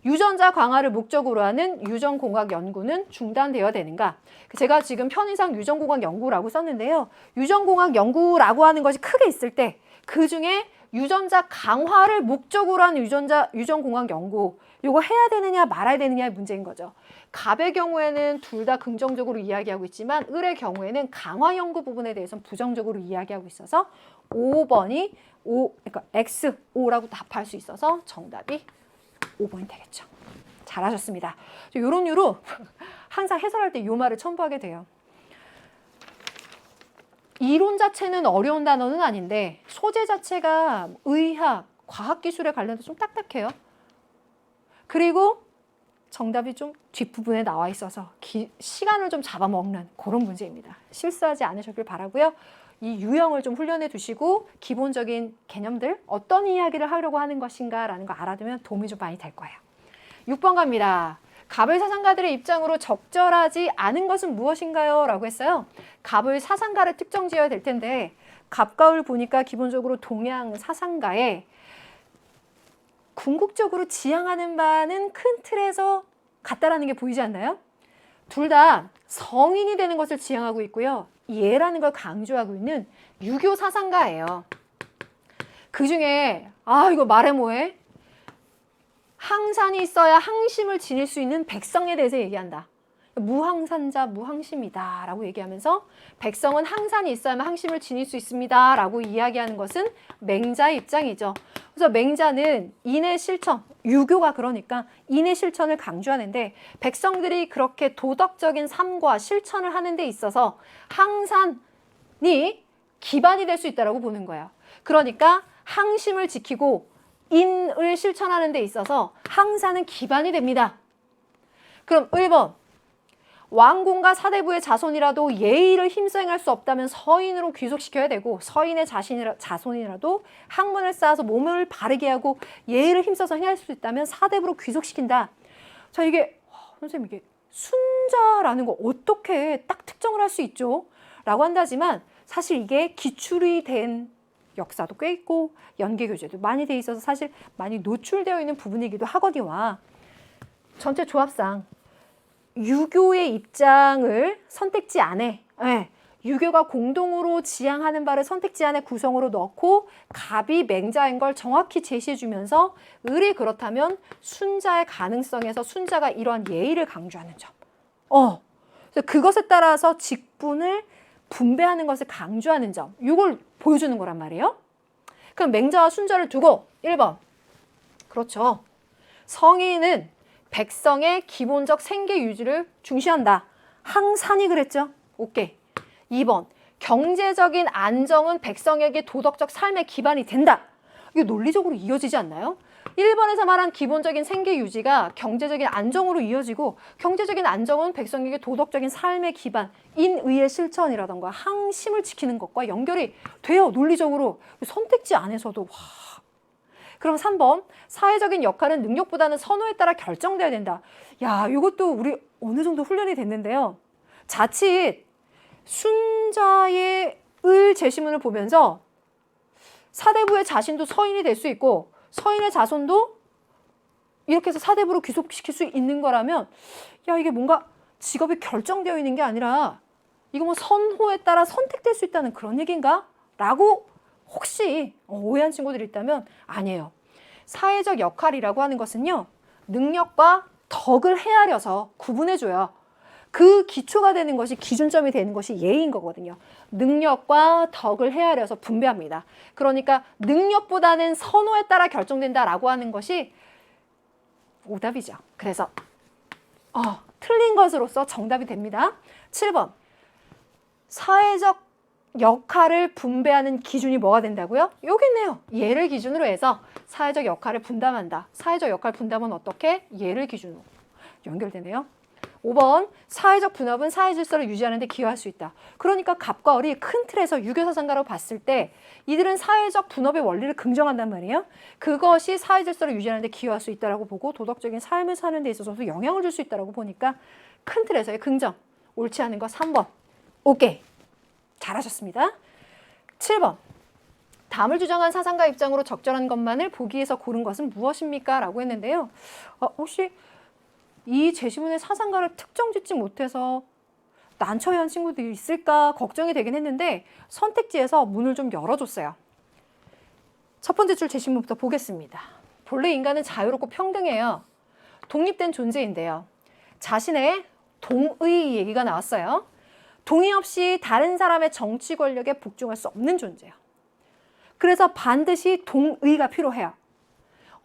유전자 강화를 목적으로 하는 유전공학 연구는 중단되어야 되는가? 제가 지금 편의상 유전공학 연구라고 썼는데요. 유전공학 연구라고 하는 것이 크게 있을 때 그중에 유전자 강화를 목적으로 하는 유전공학 연구 이거 해야 되느냐 말아야 되느냐의 문제인 거죠. 갑의 경우에는 둘 다 긍정적으로 이야기하고 있지만 을의 경우에는 강화 연구 부분에 대해서는 부정적으로 이야기하고 있어서 5번이 그러니까 XO라고 답할 수 있어서 정답이 5번이 되겠죠. 잘하셨습니다. 이런 유로 항상 해설할 때 이 말을 첨부하게 돼요. 이론 자체는 어려운 단어는 아닌데 소재 자체가 의학, 과학기술에 관련해서 좀 딱딱해요. 그리고 정답이 좀 뒷부분에 나와 있어서 시간을 좀 잡아먹는 그런 문제입니다. 실수하지 않으셨길 바라고요. 이 유형을 좀 훈련해 두시고 기본적인 개념들, 어떤 이야기를 하려고 하는 것인가라는 거 알아두면 도움이 좀 많이 될 거예요. 6번 갑니다. 갑을 사상가들의 입장으로 적절하지 않은 것은 무엇인가요? 라고 했어요. 갑을 사상가를 특정 지어야 될 텐데 갑과 을 보니까 기본적으로 동양 사상가에 궁극적으로 지향하는 바는 큰 틀에서 같다라는 게 보이지 않나요? 둘 다 성인이 되는 것을 지향하고 있고요. 예라는 걸 강조하고 있는 유교 사상가예요. 그중에 이거 말해 뭐해? 항산이 있어야 항심을 지닐 수 있는 백성에 대해서 얘기한다. 무항산자 무항심이다 라고 얘기하면서 백성은 항산이 있어야만 항심을 지닐 수 있습니다 라고 이야기하는 것은 맹자의 입장이죠. 그래서 맹자는 인의 실천, 유교가 그러니까 인의 실천을 강조하는데 백성들이 그렇게 도덕적인 삶과 실천을 하는 데 있어서 항산이 기반이 될 수 있다고 보는 거예요. 그러니까 항심을 지키고 인을 실천하는 데 있어서 항산은 기반이 됩니다. 그럼 1번. 왕공과 사대부의 자손이라도 예의를 힘써 행할 수 없다면 서인으로 귀속시켜야 되고 서인의 자손이라도 학문을 쌓아서 몸을 바르게 하고 예의를 힘써서 행할 수 있다면 사대부로 귀속시킨다. 자, 이게 선생님 이게 순자라는 거 어떻게 딱 특정을 할 수 있죠? 라고 한다지만 사실 이게 기출이 된 역사도 꽤 있고 연계교재도 많이 돼 있어서 사실 많이 노출되어 있는 부분이기도 하거니와 전체 조합상 유교의 입장을 선택지 안에 유교가 공동으로 지향하는 바를 선택지 안에 구성으로 넣고 갑이 맹자인 걸 정확히 제시해주면서 을이 그렇다면 순자의 가능성에서 순자가 이러한 예의를 강조하는 점. 그래서 그것에 따라서 직분을 분배하는 것을 강조하는 점. 이걸 보여주는 거란 말이에요. 그럼 맹자와 순자를 두고 1번. 그렇죠. 성인은 백성의 기본적 생계 유지를 중시한다. 항산이 그랬죠. 오케이. 2번. 경제적인 안정은 백성에게 도덕적 삶의 기반이 된다. 이게 논리적으로 이어지지 않나요? 1번에서 말한 기본적인 생계 유지가 경제적인 안정으로 이어지고 경제적인 안정은 백성에게 도덕적인 삶의 기반, 인의의 실천이라던가 항심을 지키는 것과 연결이 돼요. 논리적으로. 선택지 안에서도 그럼 3번. 사회적인 역할은 능력보다는 선호에 따라 결정돼야 된다. 야, 이것도 우리 어느 정도 훈련이 됐는데요. 자칫 순자의 을 제시문을 보면서 사대부의 자신도 서인이 될 수 있고 서인의 자손도 이렇게 해서 사대부로 귀속시킬 수 있는 거라면 야, 이게 뭔가 직업이 결정되어 있는 게 아니라 이거 뭐 선호에 따라 선택될 수 있다는 그런 얘기인가? 라고 혹시 오해한 친구들이 있다면 아니에요. 사회적 역할이라고 하는 것은요. 능력과 덕을 헤아려서 구분해줘요. 그 기초가 되는 것이 기준점이 되는 것이 예의인 거거든요. 능력과 덕을 헤아려서 분배합니다. 그러니까 능력보다는 선호에 따라 결정된다라고 하는 것이 오답이죠. 그래서 틀린 것으로서 정답이 됩니다. 7번. 사회적 역할을 분배하는 기준이 뭐가 된다고요? 여기 있네요. 예를 기준으로 해서 사회적 역할을 분담한다. 사회적 역할 분담은 어떻게? 예를 기준으로 연결되네요. 5번. 사회적 분업은 사회 질서를 유지하는 데 기여할 수 있다. 그러니까 갑과 을이 큰 틀에서 유교사상가로 봤을 때 이들은 사회적 분업의 원리를 긍정한단 말이에요. 그것이 사회 질서를 유지하는 데 기여할 수 있다고 보고 도덕적인 삶을 사는 데 있어서도 영향을 줄 수 있다고 보니까 큰 틀에서의 긍정. 옳지 않은 거 3번. 오케이. 잘하셨습니다. 7번. 담을 주장한 사상가 입장으로 적절한 것만을 보기에서 고른 것은 무엇입니까? 라고 했는데요. 혹시 이 제시문의 사상가를 특정 짓지 못해서 난처해한 친구들이 있을까 걱정이 되긴 했는데 선택지에서 문을 좀 열어줬어요. 첫 번째 줄 제시문부터 보겠습니다. 본래 인간은 자유롭고 평등해요. 독립된 존재인데요. 자신의 동의 얘기가 나왔어요. 동의 없이 다른 사람의 정치 권력에 복종할 수 없는 존재예요. 그래서 반드시 동의가 필요해요.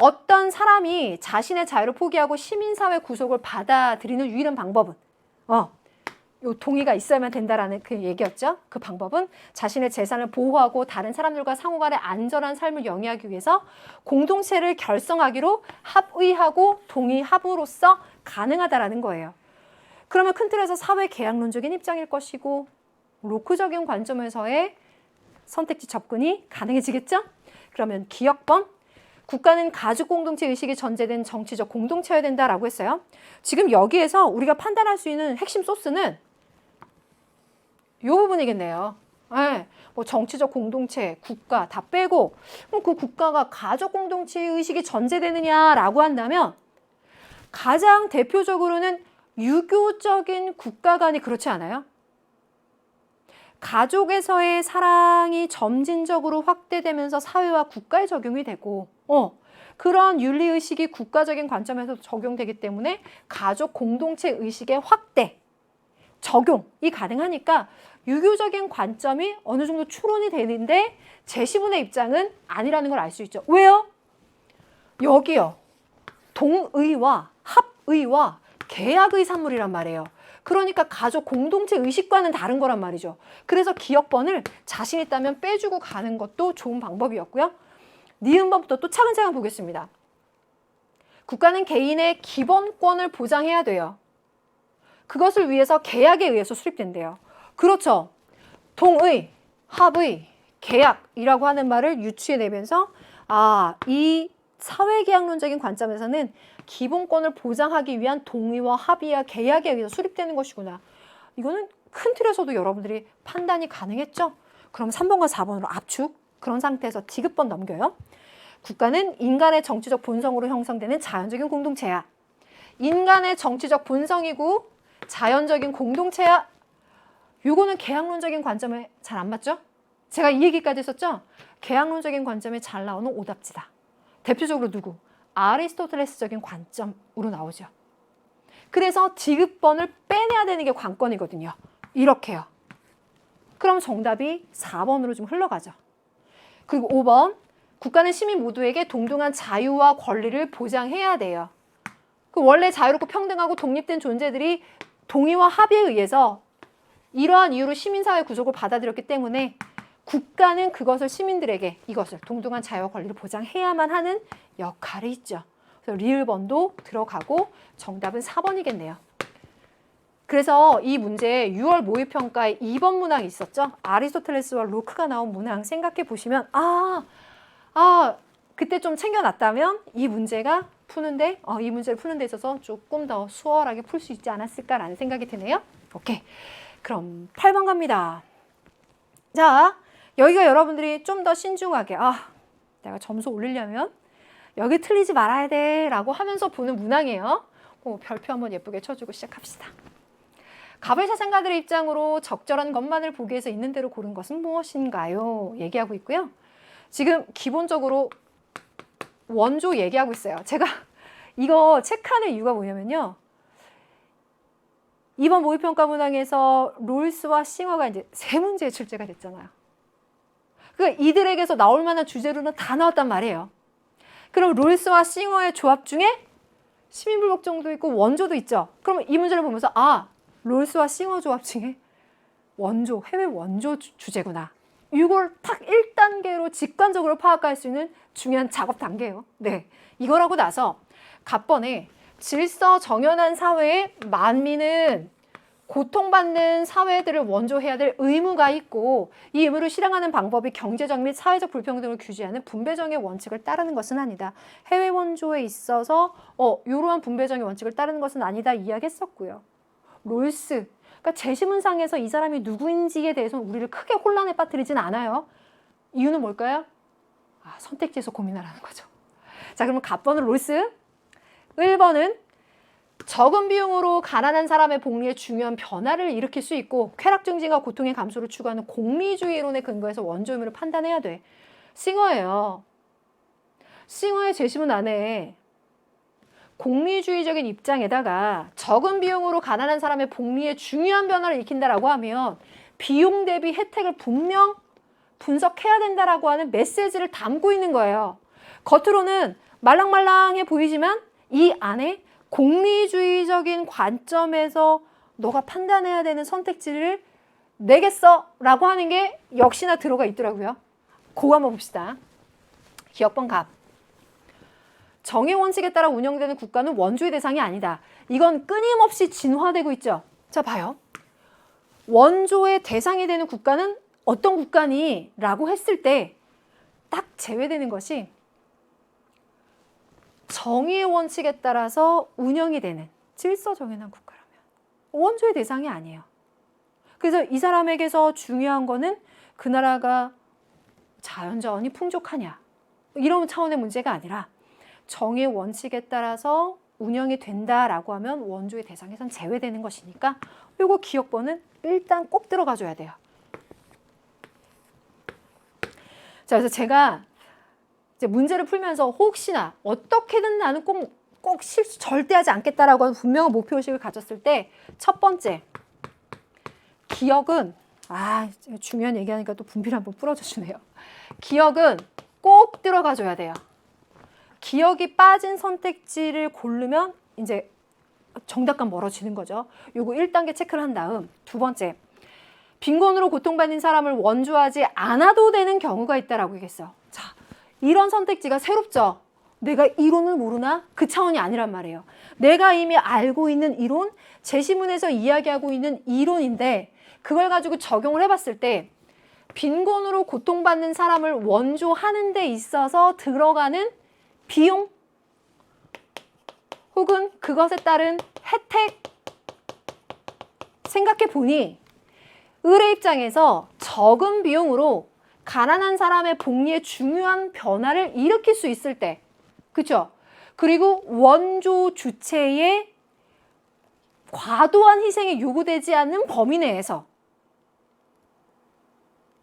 어떤 사람이 자신의 자유를 포기하고 시민사회 구속을 받아들이는 유일한 방법은 요 동의가 있어야만 된다라는 그 얘기였죠. 그 방법은 자신의 재산을 보호하고 다른 사람들과 상호간에 안전한 삶을 영위하기 위해서 공동체를 결성하기로 합의하고 동의함으로써 가능하다라는 거예요. 그러면 큰 틀에서 사회 계약론적인 입장일 것이고 로크적인 관점에서의 선택지 접근이 가능해지겠죠? 그러면 기억번, 국가는 가족 공동체 의식이 전제된 정치적 공동체여야 된다라고 했어요. 지금 여기에서 우리가 판단할 수 있는 핵심 소스는 이 부분이겠네요. 네, 뭐 정치적 공동체, 국가 다 빼고 그럼 그 국가가 가족 공동체 의식이 전제되느냐라고 한다면 가장 대표적으로는 유교적인 국가관이 그렇지 않아요? 가족에서의 사랑이 점진적으로 확대되면서 사회와 국가에 적용이 되고 그런 윤리의식이 국가적인 관점에서 적용되기 때문에 가족 공동체 의식의 확대, 적용이 가능하니까 유교적인 관점이 어느 정도 추론이 되는데 제시문의 입장은 아니라는 걸 알 수 있죠. 왜요? 여기요. 동의와 합의와 계약의 산물이란 말이에요. 그러니까 가족 공동체 의식과는 다른 거란 말이죠. 그래서 기억번을 자신 있다면 빼주고 가는 것도 좋은 방법이었고요. 니은번부터 또 차근차근 보겠습니다. 국가는 개인의 기본권을 보장해야 돼요. 그것을 위해서 계약에 의해서 수립된대요. 그렇죠. 동의, 합의, 계약이라고 하는 말을 유추해내면서 이 사회계약론적인 관점에서는 기본권을 보장하기 위한 동의와 합의와 계약에 의해서 수립되는 것이구나. 이거는 큰 틀에서도 여러분들이 판단이 가능했죠? 그럼 3번과 4번으로 압축. 그런 상태에서 디귿번 넘겨요. 국가는 인간의 정치적 본성으로 형성되는 자연적인 공동체야. 인간의 정치적 본성이고 자연적인 공동체야. 요거는 계약론적인 관점에 잘 안 맞죠? 제가 이 얘기까지 했었죠? 계약론적인 관점에 잘 나오는 오답지다. 대표적으로 누구? 아리스토텔레스적인 관점으로 나오죠. 그래서 디귿번을 빼내야 되는 게 관건이거든요. 이렇게요. 그럼 정답이 4번으로 좀 흘러가죠. 그리고 5번, 국가는 시민 모두에게 동등한 자유와 권리를 보장해야 돼요. 그 원래 자유롭고 평등하고 독립된 존재들이 동의와 합의에 의해서 이러한 이유로 시민사회 구조를 받아들였기 때문에 국가는 그것을 시민들에게 이것을 동등한 자유와 권리를 보장해야만 하는 역할이 있죠. 그래서 리을번도 들어가고 정답은 4번이겠네요. 그래서 이 문제 6월 모의평가에 2번 문항이 있었죠. 아리스토텔레스와 로크가 나온 문항 생각해 보시면 그때 좀 챙겨놨다면 이 문제가 푸는데 이 문제를 푸는 데 있어서 조금 더 수월하게 풀 수 있지 않았을까라는 생각이 드네요. 오케이. 그럼 8번 갑니다. 자, 여기가 여러분들이 좀 더 신중하게 내가 점수 올리려면 여기 틀리지 말아야 돼 라고 하면서 보는 문항이에요. 별표 한번 예쁘게 쳐주고 시작합시다. 가불 사상가들의 입장으로 적절한 것만을 보기 위해서 있는 대로 고른 것은 무엇인가요? 얘기하고 있고요. 지금 기본적으로 원조 얘기하고 있어요. 제가 이거 체크하는 이유가 뭐냐면요. 이번 모의평가 문항에서 롤스와 싱어가 이제 세 문제에 출제가 됐잖아요. 그러니까 이들에게서 나올 만한 주제로는 다 나왔단 말이에요. 그럼 롤스와 싱어의 조합 중에 시민불복종도 있고 원조도 있죠. 그러면 이 문제를 보면서 롤스와 싱어 조합 중에 원조, 해외 원조 주제구나. 이걸 딱 1단계로 직관적으로 파악할 수 있는 중요한 작업 단계예요. 네, 이걸 하고 나서 갑번에 질서 정연한 사회에 만민은 고통받는 사회들을 원조해야 될 의무가 있고 이 의무를 실행하는 방법이 경제적 및 사회적 불평등을 규제하는 분배정의 원칙을 따르는 것은 아니다. 해외 원조에 있어서 이러한 분배정의 원칙을 따르는 것은 아니다 이야기했었고요. 롤스, 그러니까 제시문상에서 이 사람이 누구인지에 대해서는 우리를 크게 혼란에 빠뜨리진 않아요. 이유는 뭘까요? 선택지에서 고민하라는 거죠. 자, 그러면 갑번은 롤스, 1번은 적은 비용으로 가난한 사람의 복리에 중요한 변화를 일으킬 수 있고 쾌락 증진과 고통의 감소를 추구하는 공리주의 이론에 근거해서 원조 의무를 판단해야 돼. 싱어예요. 싱어의 제시문 안에 공리주의적인 입장에다가 적은 비용으로 가난한 사람의 복리에 중요한 변화를 일으킨다라고 하면 비용 대비 혜택을 분명 분석해야 된다라고 하는 메시지를 담고 있는 거예요. 겉으로는 말랑말랑해 보이지만 이 안에 공리주의적인 관점에서 너가 판단해야 되는 선택지를 내겠어 라고 하는 게 역시나 들어가 있더라고요. 그거 한번 봅시다. 기억번 갑. 정의 원칙에 따라 운영되는 국가는 원조의 대상이 아니다. 이건 끊임없이 진화되고 있죠. 자, 봐요. 원조의 대상이 되는 국가는 어떤 국가니? 라고 했을 때 딱 제외되는 것이 정의의 원칙에 따라서 운영이 되는 질서 정연한 국가라면 원조의 대상이 아니에요. 그래서 이 사람에게서 중요한 거는 그 나라가 자연자원이 풍족하냐 이런 차원의 문제가 아니라 정의의 원칙에 따라서 운영이 된다라고 하면 원조의 대상에선 제외되는 것이니까 요거 기억번은 일단 꼭 들어가줘야 돼요. 자, 그래서 제가 이제 문제를 풀면서 혹시나 어떻게든 나는 꼭 실수 절대 하지 않겠다라고 하는 분명한 목표의식을 가졌을 때 첫 번째, 기억은, 중요한 얘기하니까 또 분필 한번 부러져 주네요. 기억은 꼭 들어가줘야 돼요. 기억이 빠진 선택지를 고르면 이제 정답과 멀어지는 거죠. 요거 1단계 체크를 한 다음, 두 번째, 빈곤으로 고통받는 사람을 원조하지 않아도 되는 경우가 있다라고 얘기했어요. 자, 이런 선택지가 새롭죠. 내가 이론을 모르나? 그 차원이 아니란 말이에요. 내가 이미 알고 있는 이론, 제시문에서 이야기하고 있는 이론인데 그걸 가지고 적용을 해봤을 때 빈곤으로 고통받는 사람을 원조하는 데 있어서 들어가는 비용 혹은 그것에 따른 혜택 생각해 보니 을의 입장에서 적은 비용으로 가난한 사람의 복리에 중요한 변화를 일으킬 수 있을 때, 그렇죠? 그리고 원조 주체의 과도한 희생이 요구되지 않는 범위 내에서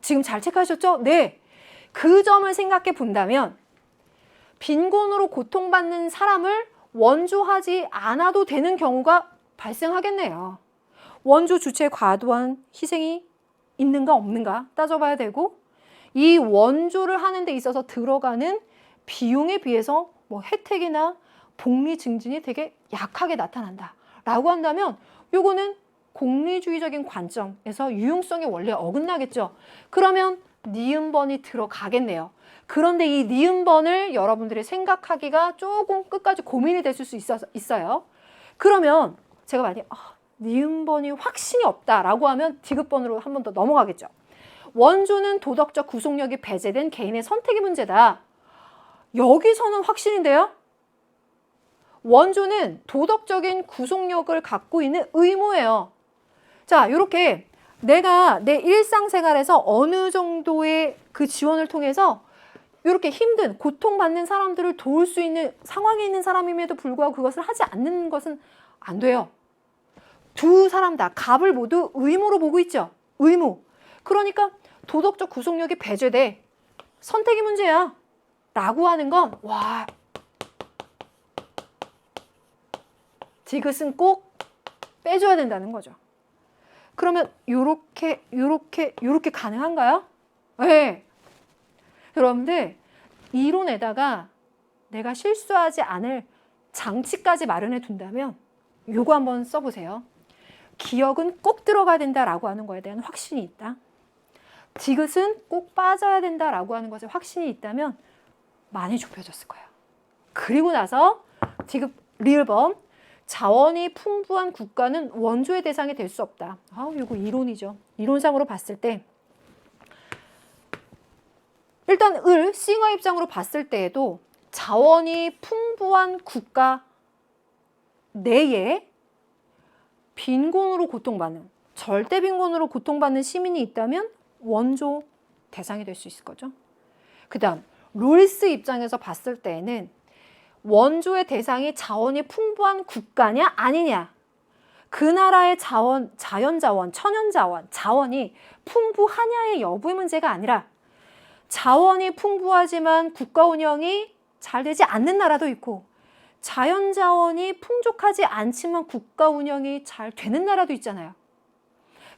지금 잘 체크하셨죠? 네. 그 점을 생각해 본다면 빈곤으로 고통받는 사람을 원조하지 않아도 되는 경우가 발생하겠네요. 원조 주체의 과도한 희생이 있는가 없는가 따져봐야 되고 이 원조를 하는 데 있어서 들어가는 비용에 비해서 뭐 혜택이나 복리 증진이 되게 약하게 나타난다 라고 한다면 요거는 공리주의적인 관점에서 유용성의 원리에 어긋나겠죠. 그러면 니은번이 들어가겠네요. 그런데 이 니은번을 여러분들이 생각하기가 조금 끝까지 고민이 됐을 수 있어요. 그러면 제가 만약에 니은번이 확신이 없다라고 하면 디귿번으로 한 번 더 넘어가겠죠. 원조는 도덕적 구속력이 배제된 개인의 선택의 문제다. 여기서는 확신인데요. 원조는 도덕적인 구속력을 갖고 있는 의무예요. 자, 이렇게 내가 내 일상생활에서 어느 정도의 그 지원을 통해서 이렇게 힘든 고통받는 사람들을 도울 수 있는 상황에 있는 사람임에도 불구하고 그것을 하지 않는 것은 안 돼요. 두 사람 다 갑을 모두 의무로 보고 있죠. 의무. 그러니까 도덕적 구속력이 배제돼. 선택의 문제야. 라고 하는 건 디귿은 꼭 빼줘야 된다는 거죠. 그러면 요렇게 가능한가요? 네. 여러분들 이론에다가 내가 실수하지 않을 장치까지 마련해 둔다면 요거 한번 써보세요. 기억은 꼭 들어가야 된다라고 하는 거에 대한 확신이 있다. 디귿은 꼭 빠져야 된다라고 하는 것에 확신이 있다면 많이 좁혀졌을 거예요. 그리고 나서 디귿 리을번 자원이 풍부한 국가는 원조의 대상이 될 수 없다. 이거 이론이죠. 이론상으로 봤을 때 일단 을, 싱어 입장으로 봤을 때에도 자원이 풍부한 국가 내에 빈곤으로 고통받는, 절대 빈곤으로 고통받는 시민이 있다면 원조 대상이 될 수 있을 거죠. 그 다음 롤스 입장에서 봤을 때에는 원조의 대상이 자원이 풍부한 국가냐 아니냐, 그 나라의 자연자원, 천연자원, 자원이 풍부하냐의 여부의 문제가 아니라 자원이 풍부하지만 국가 운영이 잘 되지 않는 나라도 있고 자연자원이 풍족하지 않지만 국가 운영이 잘 되는 나라도 있잖아요.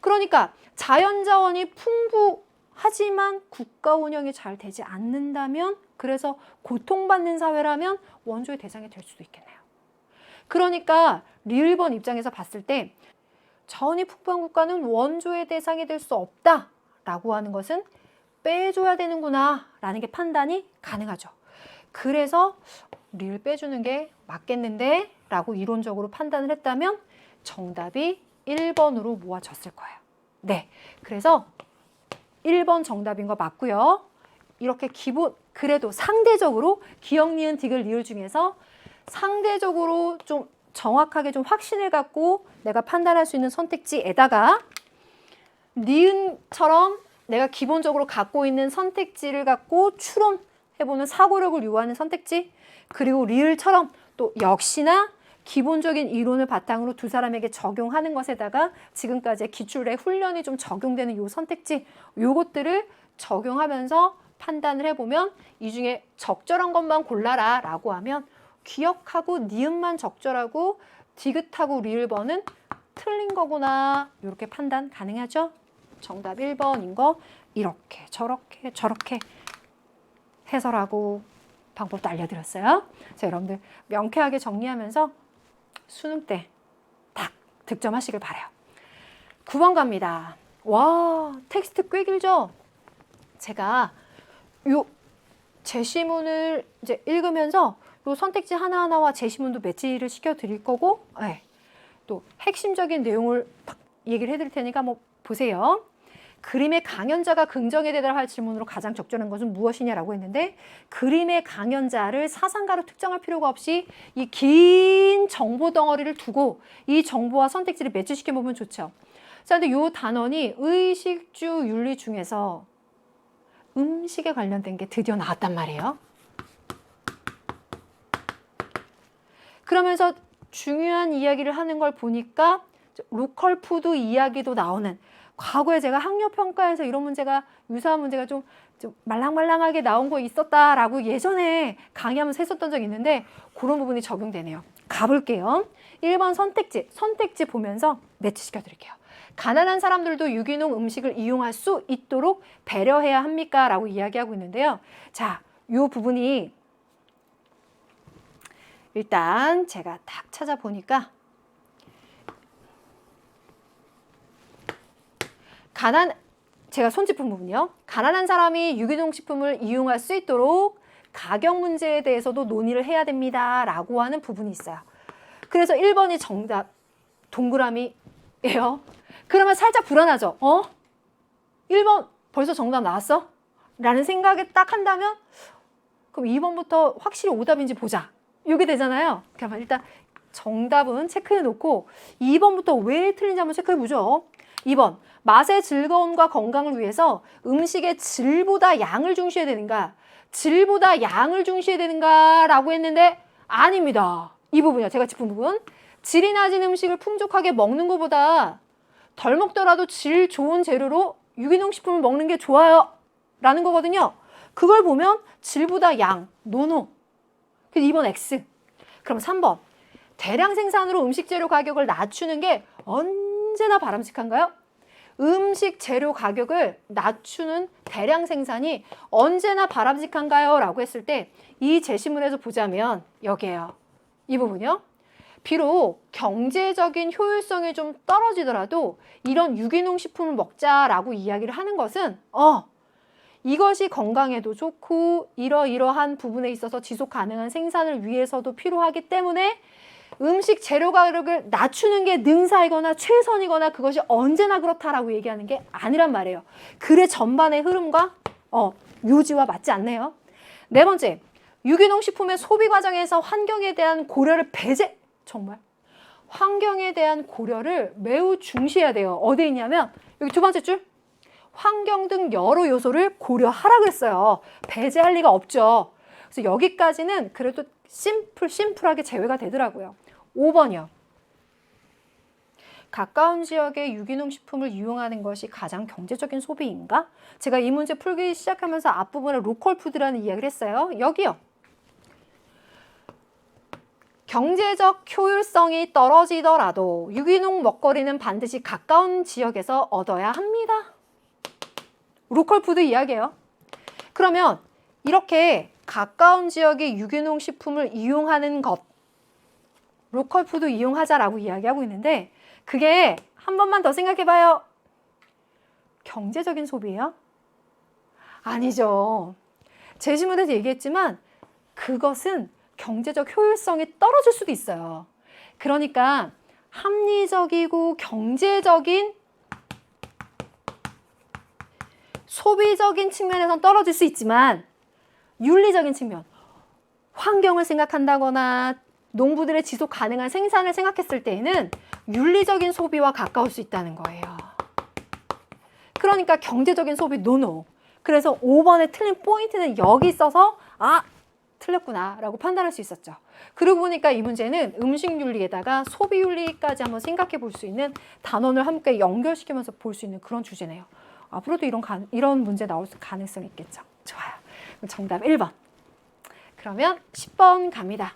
그러니까 자연자원이 풍부하지만 국가 운영이 잘 되지 않는다면, 그래서 고통받는 사회라면 원조의 대상이 될 수도 있겠네요. 그러니까 리을번 입장에서 봤을 때 자원이 풍부한 국가는 원조의 대상이 될 수 없다라고 하는 것은 빼줘야 되는구나 라는 게 판단이 가능하죠. 그래서 리을 빼주는 게 맞겠는데 라고 이론적으로 판단을 했다면 정답이 1번으로 모아졌을 거예요. 네, 그래서 1번 정답인 거 맞고요. 이렇게 기본, 그래도 상대적으로 기역, 니은, 디귿, 리을 중에서 상대적으로 좀 정확하게 좀 확신을 갖고 내가 판단할 수 있는 선택지에다가 니은처럼 내가 기본적으로 갖고 있는 선택지를 갖고 추론해보는 사고력을 요하는 선택지, 그리고 리을처럼 또 역시나 기본적인 이론을 바탕으로 두 사람에게 적용하는 것에다가 지금까지의 기출의 훈련이 좀 적용되는 요 선택지, 요것들을 적용하면서 판단을 해보면 이 중에 적절한 것만 골라라 라고 하면 기역하고 니은만 적절하고 디귿하고 리을번은 틀린 거구나, 이렇게 판단 가능하죠. 정답 1번인 거 이렇게 저렇게 해설하고 방법도 알려드렸어요. 자, 여러분들 명쾌하게 정리하면서 수능 때 딱 득점하시길 바라요. 9번 갑니다. 와, 텍스트 꽤 길죠? 제가 요 제시문을 이제 읽으면서 요 선택지 하나하나와 제시문도 매치를 시켜드릴 거고, 네, 또 핵심적인 내용을 딱 얘기를 해드릴 테니까 한번 보세요. 그림의 강연자가 긍정에 대답할 질문으로 가장 적절한 것은 무엇이냐라고 했는데, 그림의 강연자를 사상가로 특정할 필요가 없이 이 긴 정보 덩어리를 두고 이 정보와 선택지를 매치시켜 보면 좋죠. 자, 근데 요 단원이 의식주 윤리 중에서 음식에 관련된 게 드디어 나왔단 말이에요. 그러면서 중요한 이야기를 하는 걸 보니까 로컬 푸드 이야기도 나오는, 과거에 제가 학력평가에서 이런 문제가, 유사한 문제가 좀 말랑말랑하게 나온 거 있었다라고 예전에 강의하면서 했었던 적이 있는데 그런 부분이 적용되네요. 가볼게요. 1번 선택지 보면서 매치시켜 드릴게요. 가난한 사람들도 유기농 음식을 이용할 수 있도록 배려해야 합니까? 라고 이야기하고 있는데요. 자, 요 부분이 일단 제가 딱 찾아보니까 제가 손짚은 부분이요. 가난한 사람이 유기농 식품을 이용할 수 있도록 가격 문제에 대해서도 논의를 해야 됩니다. 라고 하는 부분이 있어요. 그래서 1번이 정답, 동그라미예요. 그러면 살짝 불안하죠? 1번 벌써 정답 나왔어? 라는 생각에 딱 한다면 그럼 2번부터 확실히 오답인지 보자. 이게 되잖아요. 그러면 일단 정답은 체크해 놓고 2번부터 왜 틀린지 한번 체크해 보죠. 2번, 맛의 즐거움과 건강을 위해서 음식의 질보다 양을 중시해야 되는가? 질보다 양을 중시해야 되는가? 라고 했는데 아닙니다. 이 부분이요. 제가 짚은 부분. 질이 낮은 음식을 풍족하게 먹는 것보다 덜 먹더라도 질 좋은 재료로 유기농 식품을 먹는 게 좋아요. 라는 거거든요. 그걸 보면 질보다 양, 노노. 그래서 2번 X. 그럼 3번. 대량 생산으로 음식 재료 가격을 낮추는 게 언제나 바람직한가요? 음식 재료 가격을 낮추는 대량 생산이 언제나 바람직한가요? 라고 했을 때 이 제시문에서 보자면 여기에요. 이 부분이요. 비록 경제적인 효율성이 좀 떨어지더라도 이런 유기농 식품을 먹자라고 이야기를 하는 것은 이것이 건강에도 좋고 이러이러한 부분에 있어서 지속 가능한 생산을 위해서도 필요하기 때문에 음식 재료 가격을 낮추는 게 능사이거나 최선이거나 그것이 언제나 그렇다라고 얘기하는 게 아니란 말이에요. 글의 전반의 흐름과 요지와 맞지 않네요. 네 번째, 유기농 식품의 소비 과정에서 환경에 대한 고려를 정말 환경에 대한 고려를 매우 중시해야 돼요. 어디에 있냐면 여기 두 번째 줄, 환경 등 여러 요소를 고려하라 그랬어요. 배제할 리가 없죠. 그래서 여기까지는 그래도 심플하게 제외가 되더라고요. 5번이요. 가까운 지역의 유기농 식품을 이용하는 것이 가장 경제적인 소비인가? 제가 이 문제 풀기 시작하면서 앞부분에 로컬 푸드라는 이야기를 했어요. 여기요. 경제적 효율성이 떨어지더라도 유기농 먹거리는 반드시 가까운 지역에서 얻어야 합니다. 로컬 푸드 이야기예요. 그러면 이렇게 가까운 지역의 유기농 식품을 이용하는 것, 로컬 푸드 이용하자라고 이야기하고 있는데 그게 한 번만 더 생각해봐요. 경제적인 소비예요? 아니죠. 제 질문에서 얘기했지만 그것은 경제적 효율성이 떨어질 수도 있어요. 그러니까 합리적이고 경제적인 소비적인 측면에선 떨어질 수 있지만 윤리적인 측면, 환경을 생각한다거나 농부들의 지속 가능한 생산을 생각했을 때에는 윤리적인 소비와 가까울 수 있다는 거예요. 그러니까 경제적인 소비 노노. 그래서 5번에 틀린 포인트는 여기 있어서 아, 틀렸구나 라고 판단할 수 있었죠. 그러고 보니까 이 문제는 음식윤리에다가 소비윤리까지 한번 생각해 볼 수 있는 단원을 함께 연결시키면서 볼 수 있는 그런 주제네요. 앞으로도 이런 문제 나올 가능성이 있겠죠. 좋아요. 정답 1번. 그러면 10번 갑니다.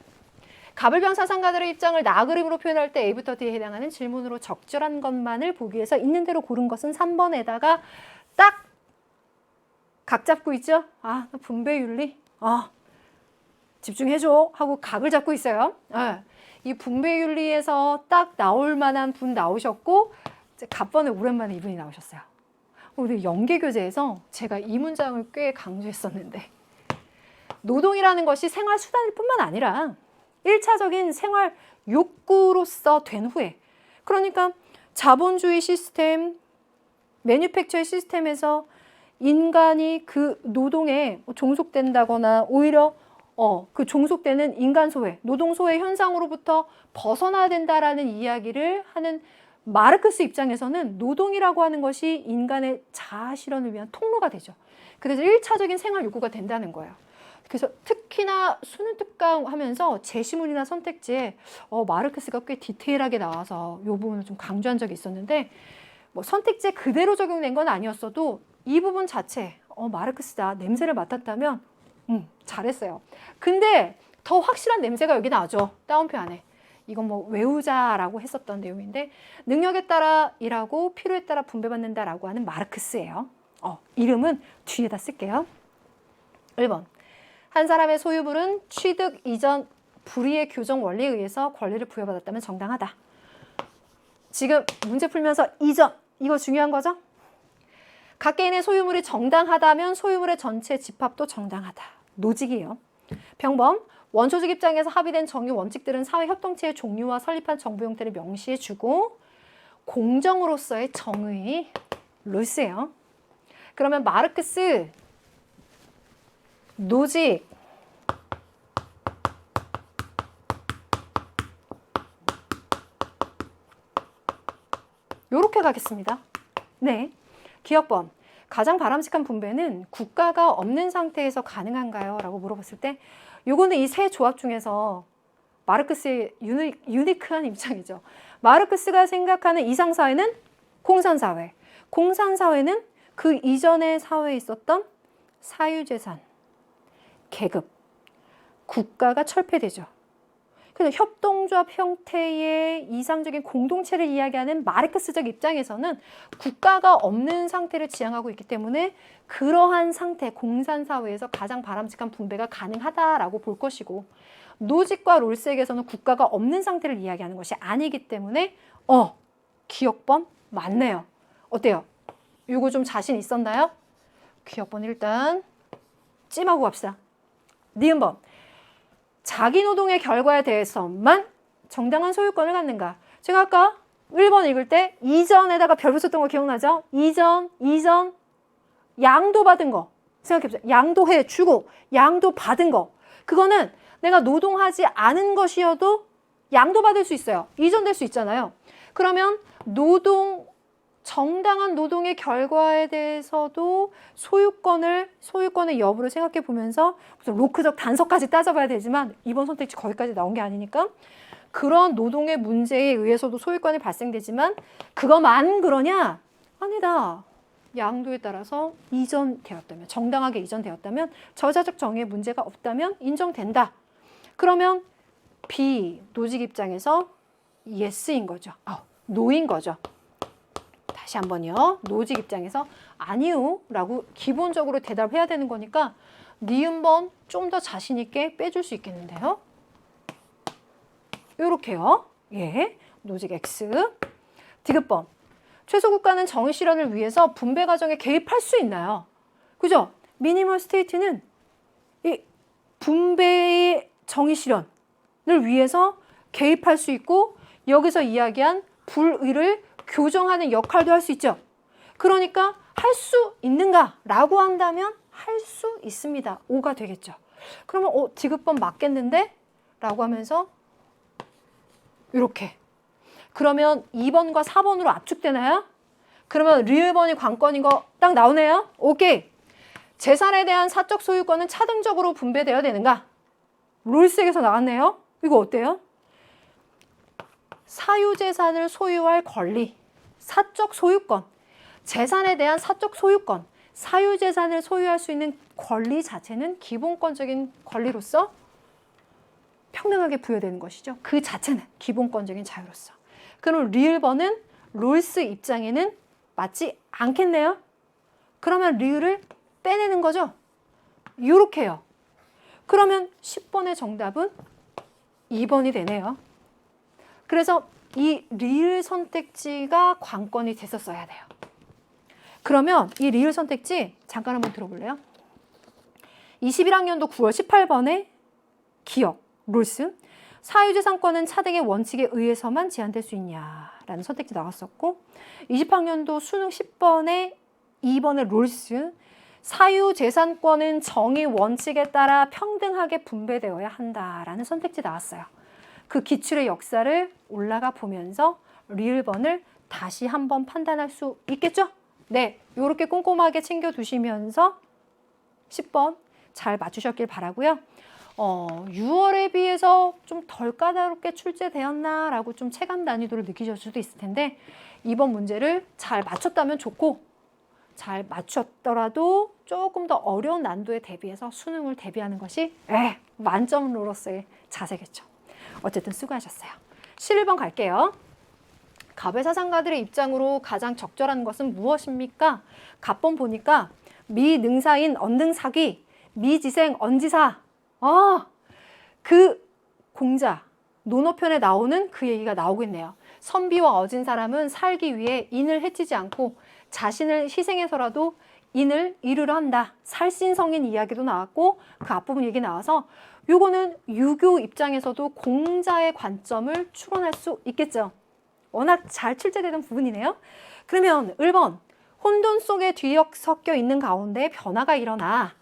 가불병 사상가들의 입장을 나그림으로 표현할 때 A부터 D에 해당하는 질문으로 적절한 것만을 보기 위해서 있는 대로 고른 것은 3번에다가 딱 각 잡고 있죠? 아, 분배윤리? 집중해줘 하고 각을 잡고 있어요. 이 분배윤리에서 딱 나올 만한 분 나오셨고 갑번에 오랜만에 이분이 나오셨어요. 우리 연계교재에서 제가 이 문장을 꽤 강조했었는데 노동이라는 것이 생활수단일 뿐만 아니라 1차적인 생활 욕구로서 된 후에 그러니까 자본주의 시스템, 매뉴팩처의 시스템에서 인간이 그 노동에 종속된다거나 오히려 그 종속되는 인간 소외, 노동 소외 현상으로부터 벗어나야 된다라는 이야기를 하는 마르크스 입장에서는 노동이라고 하는 것이 인간의 자아 실현을 위한 통로가 되죠. 그래서 1차적인 생활 욕구가 된다는 거예요. 그래서 특히나 수능 특강 하면서 제시문이나 선택지에 마르크스가 꽤 디테일하게 나와서 이 부분을 좀 강조한 적이 있었는데 뭐 선택지에 그대로 적용된 건 아니었어도 이 부분 자체 마르크스다 냄새를 맡았다면 잘했어요. 근데 더 확실한 냄새가 여기 나죠. 다운표 안에. 이건 뭐 외우자라고 했었던 내용인데 능력에 따라 일하고 필요에 따라 분배받는다라고 하는 마르크스예요. 이름은 뒤에다 쓸게요. 1번. 한 사람의 소유물은 취득 이전 불의의 규정 원리에 의해서 권리를 부여받았다면 정당하다. 지금 문제 풀면서 이전, 이거 중요한 거죠? 각 개인의 소유물이 정당하다면 소유물의 전체 집합도 정당하다. 노직이에요. 병범, 원초적 입장에서 합의된 정의 원칙들은 사회 협동체의 종류와 설립한 정부 형태를 명시해주고 공정으로서의 정의, 룰스예요. 그러면 마르크스, 노직, 요렇게 가겠습니다. 네. 기억범. 가장 바람직한 분배는 국가가 없는 상태에서 가능한가요? 라고 물어봤을 때 요거는 이 세 조합 중에서 마르크스의 유니크한 입장이죠. 마르크스가 생각하는 이상사회는 공산사회. 공산사회는 그 이전의 사회에 있었던 사유재산, 계급, 국가가 철폐되죠. 그래서 협동조합 형태의 이상적인 공동체를 이야기하는 마르크스적 입장에서는 국가가 없는 상태를 지향하고 있기 때문에 그러한 상태, 공산사회에서 가장 바람직한 분배가 가능하다라고 볼 것이고 노직과 롤스에게서는 국가가 없는 상태를 이야기하는 것이 아니기 때문에 기억범 맞네요. 어때요? 이거 좀 자신 있었나요? 기억범 일단 찜하고 갑시다. 니은범. 자기 노동의 결과에 대해서만 정당한 소유권을 갖는가? 제가 아까 1번 읽을 때 이전에다가 별 붙였던 거 기억나죠? 이전, 양도 받은 거. 생각해보세요. 양도해 주고 양도 받은 거. 그거는 내가 노동하지 않은 것이어도 양도 받을 수 있어요. 이전될 수 있잖아요. 그러면 정당한 노동의 결과에 대해서도 소유권의 여부를 생각해 보면서 무슨 로크적 단서까지 따져봐야 되지만 이번 선택지 거기까지 나온 게 아니니까 그런 노동의 문제에 의해서도 소유권이 발생되지만 그것만 그러냐? 아니다. 양도에 따라서 이전되었다면, 정당하게 이전되었다면, 저자적 정의에 문제가 없다면 인정된다. 그러면 B, 노직 입장에서 yes인 거죠. no인 거죠. 다시 한번요. 노직 입장에서 아니요 라고 기본적으로 대답해야 되는 거니까 니은번 좀 더 자신 있게 빼줄 수 있겠는데요. 요렇게요. 예, 노직 X. 디귿번. 최소 국가는 정의 실현을 위해서 분배 과정에 개입할 수 있나요? 그죠? 미니멀 스테이트는 이 분배의 정의 실현을 위해서 개입할 수 있고 여기서 이야기한 불의를 교정하는 역할도 할 수 있죠. 그러니까 할 수 있는가라고 한다면 할 수 있습니다. 5가 되겠죠. 그러면 디귿번 맞겠는데? 라고 하면서 이렇게. 그러면 2번과 4번으로 압축되나요? 그러면 리을번이 관건인 거 딱 나오네요. 오케이. 재산에 대한 사적 소유권은 차등적으로 분배되어야 되는가? 롤스에서 나왔네요. 이거 어때요? 사유재산을 소유할 권리, 사적 소유권, 재산에 대한 사적 소유권, 사유재산을 소유할 수 있는 권리 자체는 기본권적인 권리로서 평등하게 부여되는 것이죠. 그 자체는 기본권적인 자유로서. 그럼 리을번은 롤스 입장에는 맞지 않겠네요. 그러면 리을을 빼내는 거죠. 이렇게요. 그러면 10번의 정답은 2번이 되네요. 그래서 이 리을 선택지가 관건이 됐었어야 돼요. 그러면 이 리을 선택지 잠깐 한번 들어볼래요? 21학년도 9월 18번에 기억, 롤스. 사유재산권은 차등의 원칙에 의해서만 제한될 수 있냐라는 선택지 나왔었고 20학년도 수능 10번에 2번의 롤스. 사유재산권은 정의 원칙에 따라 평등하게 분배되어야 한다라는 선택지 나왔어요. 그 기출의 역사를 올라가 보면서 리을번을 다시 한번 판단할 수 있겠죠? 네, 이렇게 꼼꼼하게 챙겨두시면서 10번 잘 맞추셨길 바라고요. 6월에 비해서 좀 덜 까다롭게 출제되었나라고 좀 체감 난이도를 느끼실 수도 있을 텐데 이번 문제를 잘 맞췄다면 좋고 잘 맞췄더라도 조금 더 어려운 난도에 대비해서 수능을 대비하는 것이 만점으로서의 자세겠죠. 어쨌든 수고하셨어요. 11번 갈게요. 갑의 사상가들의 입장으로 가장 적절한 것은 무엇입니까? 갑번 보니까 미능사인 언능사기, 미지생 언지사. 그 공자, 논어편에 나오는 그 얘기가 나오고 있네요. 선비와 어진 사람은 살기 위해 인을 해치지 않고 자신을 희생해서라도 인을 이루려 한다. 살신성인 이야기도 나왔고 그 앞부분 얘기 나와서 요거는 유교 입장에서도 공자의 관점을 추론할 수 있겠죠. 워낙 잘 출제되는 부분이네요. 그러면 1번 혼돈 속에 뒤섞여 있는 가운데 변화가 일어나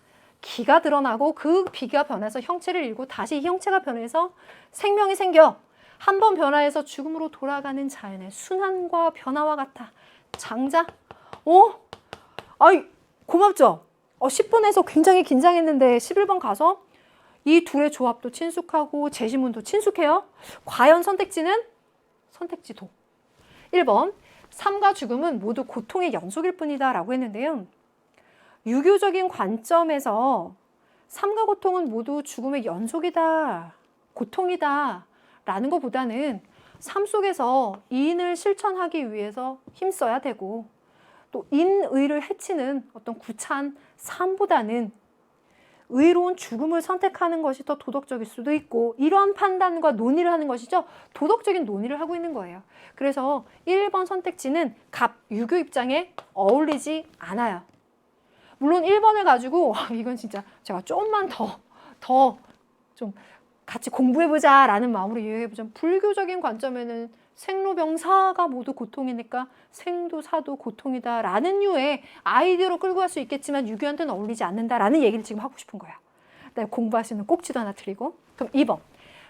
기가 드러나고 그 비가 변해서 형체를 잃고 다시 형체가 변해서 생명이 생겨 한 번 변화해서 죽음으로 돌아가는 자연의 순환과 변화와 같아. 장자? 아이 고맙죠? 10번에서 굉장히 긴장했는데 11번 가서 이 둘의 조합도 친숙하고 제시문도 친숙해요. 과연 선택지는? 선택지 도. 1번 삶과 죽음은 모두 고통의 연속일 뿐이다 라고 했는데요. 유교적인 관점에서 삶과 고통은 모두 죽음의 연속이다, 고통이다 라는 것보다는 삶 속에서 인을 실천하기 위해서 힘써야 되고 또 인의를 해치는 어떤 구차한 삶보다는 의로운 죽음을 선택하는 것이 더 도덕적일 수도 있고 이러한 판단과 논의를 하는 것이죠. 도덕적인 논의를 하고 있는 거예요. 그래서 1번 선택지는 갑, 유교 입장에 어울리지 않아요. 물론 1번을 가지고 이건 진짜 제가 조금만 더 좀 같이 공부해보자 라는 마음으로 이해해보자면 불교적인 관점에는 생로병사가 모두 고통이니까 생도 사도 고통이다 라는 류의 아이디어로 끌고 갈 수 있겠지만 유교한테는 어울리지 않는다라는 얘기를 지금 하고 싶은 거야. 공부할 수 있는 꼭지도 하나 드리고. 그럼 2번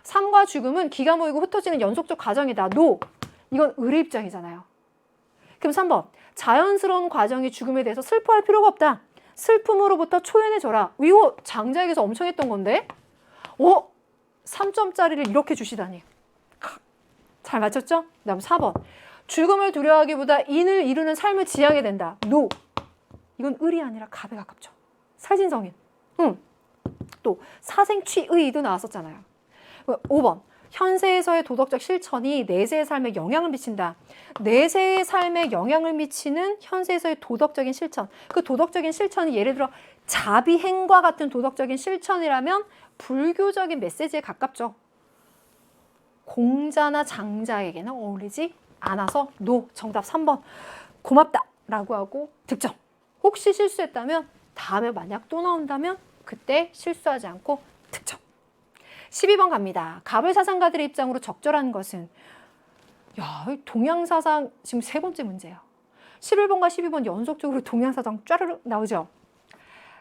삶과 죽음은 기가 모이고 흩어지는 연속적 과정이다. 노. 이건 의뢰 입장이잖아요. 그럼 3번 자연스러운 과정이 죽음에 대해서 슬퍼할 필요가 없다. 슬픔으로부터 초연해져라. 이거 장자에게서 엄청 했던 건데 3점짜리를 이렇게 주시다니. 잘 맞췄죠? 그 다음 4번 죽음을 두려워하기보다 인을 이루는 삶을 지향해야 된다. 노. 이건 을이 아니라 갑에 가깝죠. 살신성인. 또 사생취의도 나왔었잖아요. 5번 현세에서의 도덕적 실천이 내세의 삶에 영향을 미친다. 내세의 삶에 영향을 미치는 현세에서의 도덕적인 실천. 그 도덕적인 실천이 예를 들어 자비행과 같은 도덕적인 실천이라면 불교적인 메시지에 가깝죠. 공자나 장자에게는 어울리지 않아서 노. 정답 3번. 고맙다 라고 하고 득점. 혹시 실수했다면 다음에 만약 또 나온다면 그때 실수하지 않고 득점. 12번 갑니다. 갑을 사상가들의 입장으로 적절한 것은, 야, 동양사상 지금 세 번째 문제예요. 11번과 12번 연속적으로 동양사상 쫘르륵 나오죠.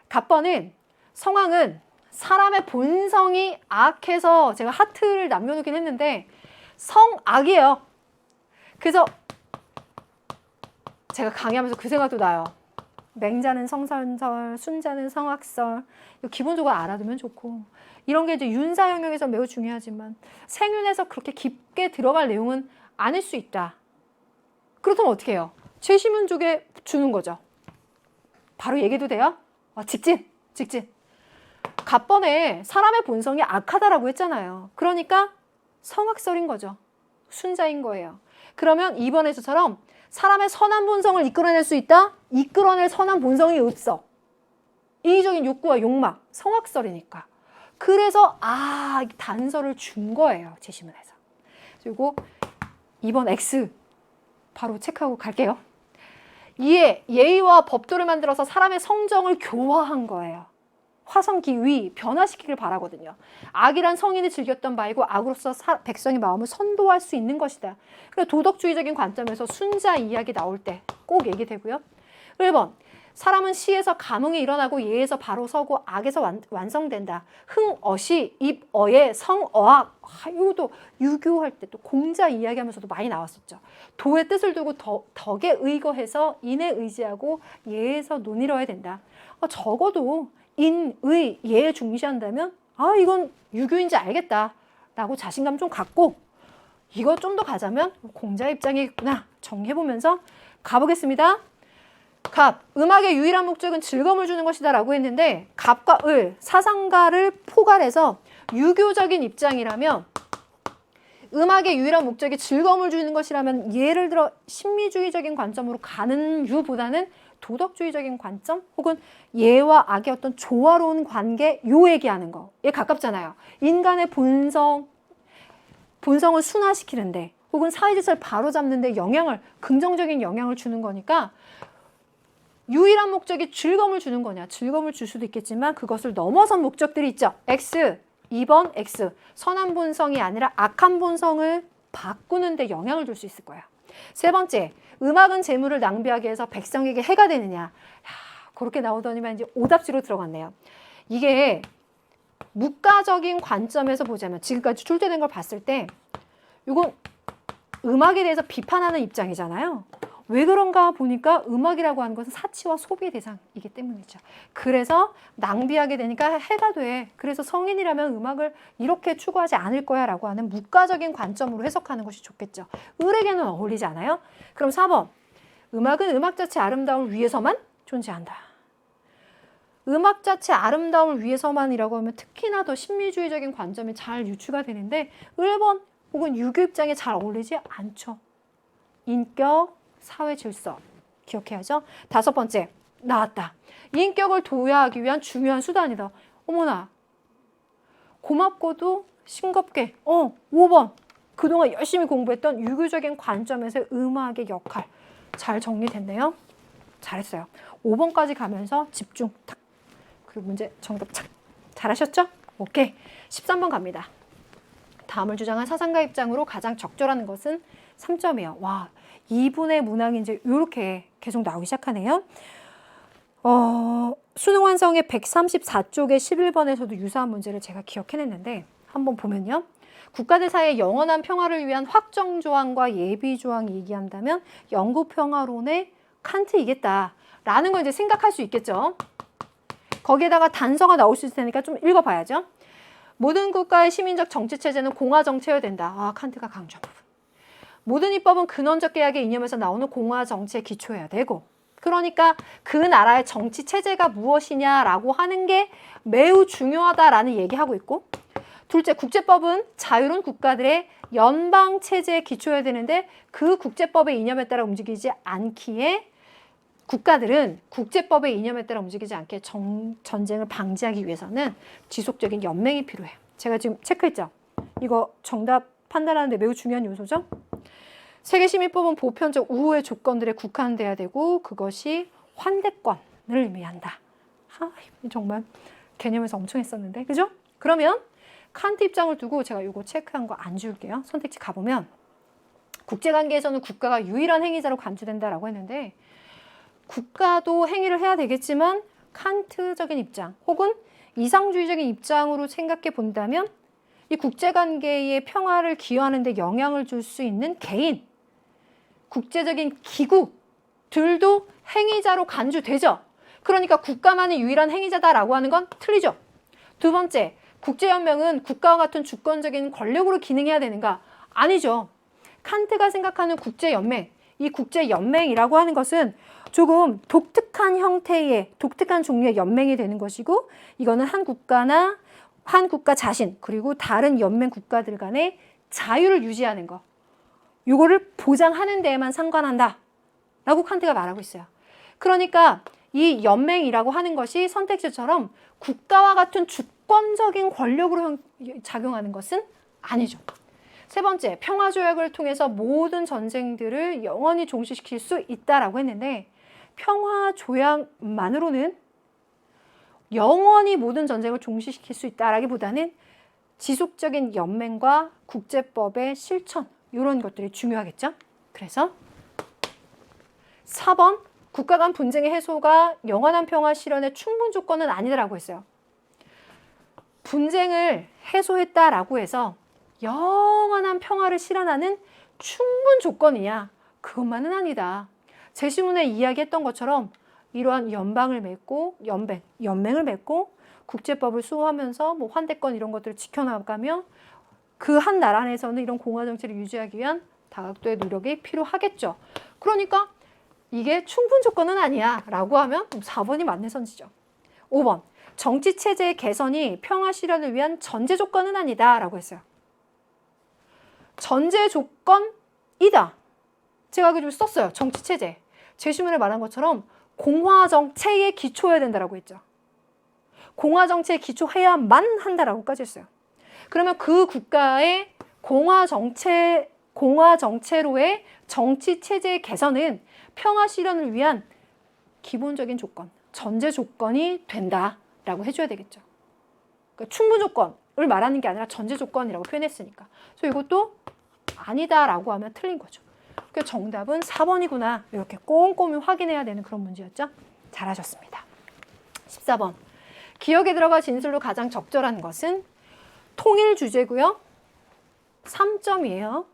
갑번은 성황은 사람의 본성이 악해서 제가 하트를 남겨놓긴 했는데 성악이에요. 그래서 제가 강의하면서 그 생각도 나요. 맹자는 성선설, 순자는 성악설. 이거 기본적으로 알아두면 좋고, 이런 게 이제 윤사 영역에서 매우 중요하지만 생윤에서 그렇게 깊게 들어갈 내용은 아닐 수 있다. 그렇다면 어떻게 해요? 제시문 쪽에 주는 거죠. 바로 얘기해도 돼요? 직진. 갑번에 사람의 본성이 악하다라고 했잖아요. 그러니까 성악설인 거죠. 순자인 거예요. 그러면 2번에서처럼 사람의 선한 본성을 이끌어낼 수 있다? 이끌어낼 선한 본성이 없어. 이기적인 욕구와 욕망, 성악설이니까. 그래서 단서를 준 거예요. 제시문에서. 그리고 2번 X 바로 체크하고 갈게요. 이에 예의와 법도를 만들어서 사람의 성정을 교화한 거예요. 화성기위 변화시키길 바라거든요. 악이란 성인이 즐겼던 바이고 악으로서 백성의 마음을 선도할 수 있는 것이다. 그래서 도덕주의적인 관점에서 순자 이야기 나올 때 꼭 얘기되고요. 1번 사람은 시에서 감흥이 일어나고 예에서 바로 서고 악에서 완성된다. 흥어시 입어의 성어악. 이것도 유교할 때 또 공자 이야기하면서도 많이 나왔었죠. 도의 뜻을 두고 덕에 의거해서 인에 의지하고 예에서 논이러야 된다. 적어도 인, 의, 예에 중시한다면 이건 유교인지 알겠다 라고 자신감 좀 갖고, 이거 좀 더 가자면 공자 입장이겠구나 정리해보면서 가보겠습니다. 갑, 음악의 유일한 목적은 즐거움을 주는 것이다 라고 했는데, 갑과 을, 사상가를 포괄해서 유교적인 입장이라면, 음악의 유일한 목적이 즐거움을 주는 것이라면 예를 들어 신미주의적인 관점으로 가는 유보다는 도덕주의적인 관점 혹은 예와 악의 어떤 조화로운 관계, 요 얘기하는 거에 가깝잖아요. 인간의 본성을 순화시키는데 혹은 사회질서를 바로잡는데 긍정적인 영향을 주는 거니까, 유일한 목적이 즐거움을 주는 거냐, 즐거움을 줄 수도 있겠지만 그것을 넘어선 목적들이 있죠. X, 2번 X, 선한 본성이 아니라 악한 본성을 바꾸는 데 영향을 줄 수 있을 거야. 세 번째, 음악은 재물을 낭비하게 해서 백성에게 해가 되느냐. 그렇게 나오더니만 이제 오답지로 들어갔네요. 이게 문과적인 관점에서 보자면, 지금까지 출제된 걸 봤을 때 이건 음악에 대해서 비판하는 입장이잖아요. 왜 그런가 보니까 음악이라고 하는 것은 사치와 소비의 대상이기 때문이죠. 그래서 낭비하게 되니까 해가 돼. 그래서 성인이라면 음악을 이렇게 추구하지 않을 거야 라고 하는 문과적인 관점으로 해석하는 것이 좋겠죠. 을에게는 어울리지 않아요? 그럼 4번. 음악은 음악 자체 아름다움을 위해서만 존재한다. 음악 자체 아름다움을 위해서만이라고 하면 특히나 더 신미주의적인 관점이 잘 유추가 되는데, 1번 혹은 유교 입장에 잘 어울리지 않죠. 인격, 사회 질서 기억해야죠. 5번째, 나왔다. 인격을 도야하기 위한 중요한 수단이다. 어머나, 고맙고도 싱겁게. 5번, 그동안 열심히 공부했던 유교적인 관점에서의 음악의 역할 잘 정리됐네요. 잘했어요. 5번까지 가면서 집중 탁. 그리고 문제 정답 착. 잘하셨죠? 오케이. 13번 갑니다. 다음을 주장한 사상가 입장으로 가장 적절한 것은 3점이에요. 와, 2분의 문항이 이제 이렇게 계속 나오기 시작하네요. 수능 완성의 134쪽의 11번에서도 유사한 문제를 제가 기억해냈는데, 한번 보면요. 국가들 사이의 영원한 평화를 위한 확정조항과 예비조항이 얘기한다면 영구평화론의 칸트이겠다라는 걸 이제 생각할 수 있겠죠. 거기에다가 단서가 나올 수 있을 테니까 좀 읽어봐야죠. 모든 국가의 시민적 정치체제는 공화정치여야 된다. 칸트가 강조한 부분. 모든 입법은 근원적 계약의 이념에서 나오는 공화정치에 기초해야 되고, 그러니까 그 나라의 정치체제가 무엇이냐라고 하는 게 매우 중요하다라는 얘기하고 있고, 둘째, 국제법은 자유로운 국가들의 연방체제에 기초해야 되는데 그 국제법의 이념에 따라 움직이지 않기에, 국가들은 국제법의 이념에 따라 움직이지 않게 전쟁을 방지하기 위해서는 지속적인 연맹이 필요해요. 제가 지금 체크했죠? 이거 정답 판단하는데 매우 중요한 요소죠? 세계시민법은 보편적 우호의 조건들에 국한돼야 되고 그것이 환대권을 의미한다. 정말 개념에서 엄청 했었는데, 그죠? 그러면 칸트 입장을 두고 제가 이거 체크한 거 안 지울게요. 선택지 가보면 국제관계에서는 국가가 유일한 행위자로 간주된다라고 했는데 국가도 행위를 해야 되겠지만 칸트적인 입장 혹은 이상주의적인 입장으로 생각해 본다면 이 국제관계의 평화를 기여하는 데 영향을 줄 수 있는 개인, 국제적인 기구들도 행위자로 간주되죠. 그러니까 국가만이 유일한 행위자다라고 하는 건 틀리죠. 두 번째, 국제연맹은 국가와 같은 주권적인 권력으로 기능해야 되는가? 아니죠. 칸트가 생각하는 국제연맹, 이 국제연맹이라고 하는 것은 조금 독특한 형태의, 독특한 종류의 연맹이 되는 것이고 이거는 한 국가나 한 국가 자신 그리고 다른 연맹 국가들 간의 자유를 유지하는 거, 이거를 보장하는 데에만 상관한다 라고 칸트가 말하고 있어요. 그러니까 이 연맹이라고 하는 것이 선택지처럼 국가와 같은 주권적인 권력으로 작용하는 것은 아니죠. 세 번째, 평화조약을 통해서 모든 전쟁들을 영원히 종식시킬 수 있다라고 했는데 평화조약만으로는 영원히 모든 전쟁을 종식시킬 수 있다라기보다는 지속적인 연맹과 국제법의 실천, 이런 것들이 중요하겠죠. 그래서 4번, 국가 간 분쟁의 해소가 영원한 평화 실현의 충분 조건은 아니다라고 했어요. 분쟁을 해소했다라고 해서 영원한 평화를 실현하는 충분 조건이냐? 그것만은 아니다. 제시문에 이야기했던 것처럼 이러한 연방을 맺고 연맹을 맺고 국제법을 수호하면서 뭐 환대권 이런 것들을 지켜나가며 그 한 나라 안에서는 이런 공화 정치를 유지하기 위한 다각도의 노력이 필요하겠죠. 그러니까 이게 충분 조건은 아니야 라고 하면 4번이 맞는 선지죠. 5번, 정치 체제의 개선이 평화 실현을 위한 전제 조건은 아니다 라고 했어요. 전제 조건이다. 제가 좀 썼어요. 정치 체제. 제시문에 말한 것처럼 공화 정체에 기초해야 된다라고 했죠. 공화 정체에 기초해야만 한다라고까지 했어요. 그러면 그 국가의 공화 정체로의 정치 체제의 개선은 평화 실현을 위한 기본적인 조건, 전제 조건이 된다라고 해줘야 되겠죠. 그러니까 충분 조건을 말하는 게 아니라 전제 조건이라고 표현했으니까. 그래서 이것도 아니다라고 하면 틀린 거죠. 그러니까 정답은 4번이구나. 이렇게 꼼꼼히 확인해야 되는 그런 문제였죠. 잘하셨습니다. 14번. 기억에 들어가 진술로 가장 적절한 것은 통일 주제고요. 3점이에요.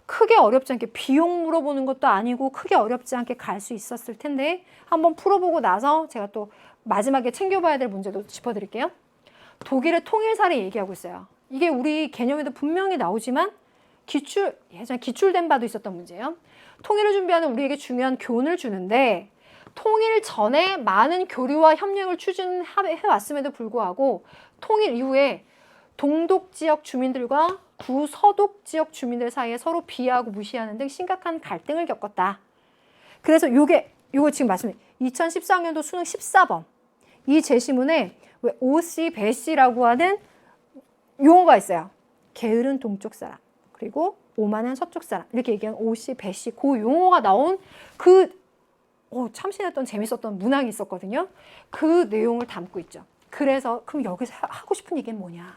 크게 어렵지 않게 비용 물어보는 것도 아니고 크게 어렵지 않게 갈 수 있었을 텐데 한번 풀어보고 나서 제가 또 마지막에 챙겨봐야 될 문제도 짚어드릴게요. 독일의 통일 사례 얘기하고 있어요. 이게 우리 개념에도 분명히 나오지만 예전에 기출된 바도 있었던 문제예요. 통일을 준비하는 우리에게 중요한 교훈을 주는데 통일 전에 많은 교류와 협력을 추진해왔음에도 불구하고 통일 이후에 동독 지역 주민들과 구서독 지역 주민들 사이에 서로 비하하고 무시하는 등 심각한 갈등을 겪었다. 그래서 요거 지금 말씀드린 2014년도 수능 14번 이 제시문에 왜 오씨, 배씨라고 하는 용어가 있어요. 게으른 동쪽 사람 그리고 오만한 서쪽 사람 이렇게 얘기하는 오씨, 배씨 그 용어가 나온 그 참신했던 재밌었던 문항이 있었거든요. 그 내용을 담고 있죠. 그래서 그럼 여기서 하고 싶은 얘기는 뭐냐?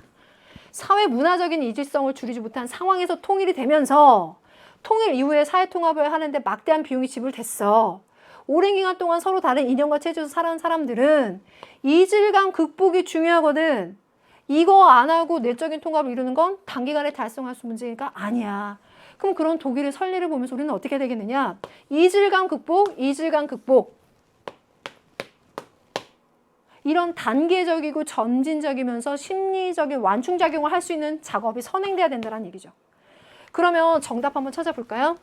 사회 문화적인 이질성을 줄이지 못한 상황에서 통일이 되면서 통일 이후에 사회 통합을 하는데 막대한 비용이 지불됐어. 오랜 기간 동안 서로 다른 이념과 체제에서 살아온 사람들은 이질감 극복이 중요하거든. 이거 안 하고 내적인 통합을 이루는 건 단기간에 달성할 수 문제가 아니야. 그럼 그런 독일의 선례를 보면서 우리는 어떻게 되겠느냐? 이질감 극복. 이런 단계적이고 점진적이면서 심리적인 완충작용을 할 수 있는 작업이 선행돼야 된다는 얘기죠. 그러면 정답 한번 찾아볼까요?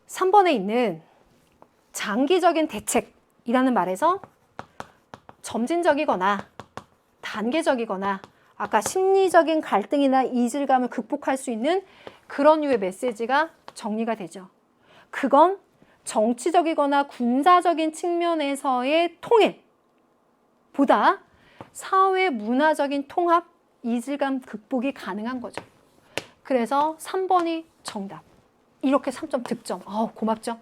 (3번에) 있는 장기적인 대책이라는 말에서 점진적이거나 단계적이거나 아까 심리적인 갈등이나 이질감을 극복할 수 있는 그런 류의 메시지가 정리가 되죠. 그건 정치적이거나 군사적인 측면에서의 통일보다 사회 문화적인 통합 이질감 극복이 가능한 거죠. 그래서 3번이 정답. 이렇게 3점 득점. 고맙죠?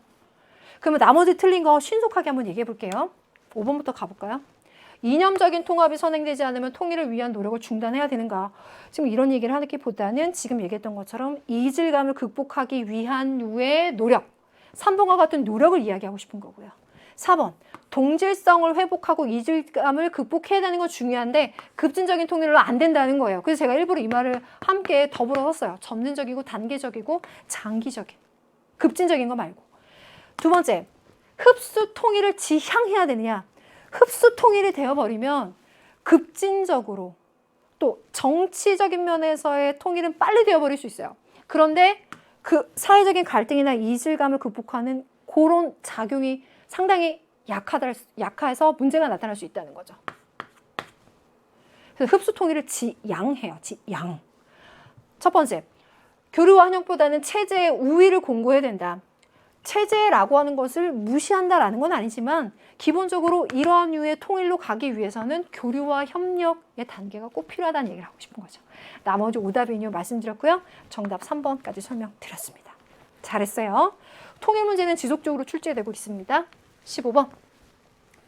그러면 나머지 틀린 거 신속하게 한번 얘기해 볼게요. 5번부터 가볼까요? 이념적인 통합이 선행되지 않으면 통일을 위한 노력을 중단해야 되는가? 지금 이런 얘기를 하기보다는 지금 얘기했던 것처럼 이질감을 극복하기 위한 유의 노력. 3번과 같은 노력을 이야기하고 싶은 거고요. 4번, 동질성을 회복하고 이질감을 극복해야 되는 건 중요한데 급진적인 통일로 안 된다는 거예요. 그래서 제가 일부러 이 말을 함께 더불어 썼어요. 점진적이고 단계적이고 장기적인. 급진적인 거 말고. 두 번째, 흡수 통일을 지향해야 되느냐. 흡수 통일이 되어버리면 급진적으로 또 정치적인 면에서의 통일은 빨리 되어버릴 수 있어요. 그런데 그 사회적인 갈등이나 이질감을 극복하는 그런 작용이 상당히 약해서 문제가 나타날 수 있다는 거죠. 그래서 흡수 통일을 지양해요. 지양. 첫 번째, 교류와 환영보다는 체제의 우위를 공고해야 된다. 체제라고 하는 것을 무시한다라는 건 아니지만 기본적으로 이러한 류의 통일로 가기 위해서는 교류와 협력의 단계가 꼭 필요하다는 얘기를 하고 싶은 거죠. 나머지 오답이요 말씀드렸고요. 정답 3번까지 설명드렸습니다. 잘했어요. 통일 문제는 지속적으로 출제되고 있습니다. 15번.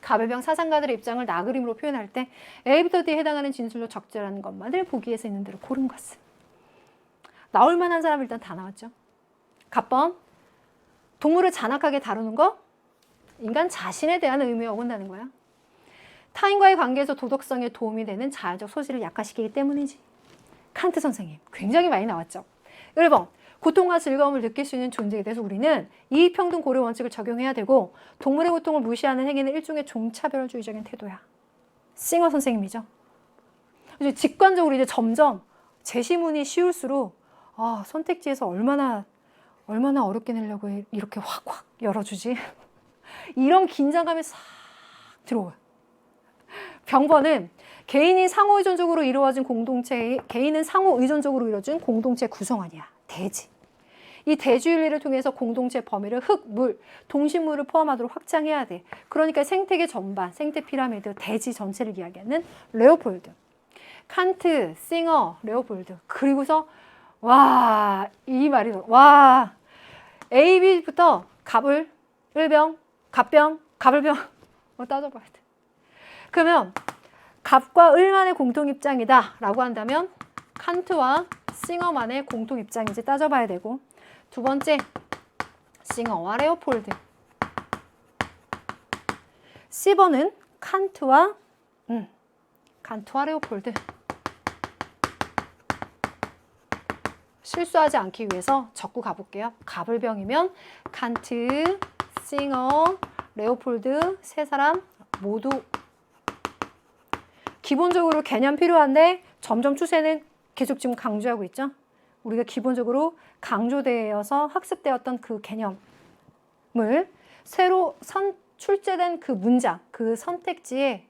가별병 사상가들의 입장을 나그림으로 표현할 때 A부터 D에 해당하는 진술로 적절한 것만을 보기에서 있는 대로 고른 것은. 나올 만한 사람 일단 다 나왔죠. 갑번. 동물을 잔악하게 다루는 거? 인간 자신에 대한 의무에 어긋나는 거야. 타인과의 관계에서 도덕성에 도움이 되는 자아적 소질을 약화시키기 때문이지. 칸트 선생님 굉장히 많이 나왔죠. 1번. 고통과 즐거움을 느낄 수 있는 존재에 대해서 우리는 이익평등 고려 원칙을 적용해야 되고 동물의 고통을 무시하는 행위는 일종의 종차별주의적인 태도야. 싱어 선생님이죠. 이제 직관적으로 이제 점점 제시문이 쉬울수록 선택지에서 얼마나 어렵게 내려고 이렇게 확 열어주지? 이런 긴장감이 싹 들어와요. 병번은 개인은 상호 의존적으로 이루어진 공동체의 구성원이야. 대지. 이 대주윤리를 통해서 공동체 범위를 흙, 물, 동식물을 포함하도록 확장해야 돼. 그러니까 생태계 전반, 생태 피라미드, 대지 전체를 이야기하는 레오폴드. 칸트, 싱어, 레오폴드. 그리고서 이 말이 A, B부터 갑을, 을병, 갑병, 갑을병 따져봐야 돼. 그러면 갑과 을만의 공통 입장이다 라고 한다면 칸트와 싱어만의 공통 입장인지 따져봐야 되고, 두 번째 싱어와 레오폴드. C번은 칸트와 레오폴드. 실수하지 않기 위해서 적고 가볼게요. 갑을병이면 칸트, 싱어, 레오폴드 세 사람 모두 기본적으로 개념 필요한데 점점 추세는 계속 지금 강조하고 있죠. 우리가 기본적으로 강조되어서 학습되었던 그 개념을 새로 출제된 그 문장, 그 선택지에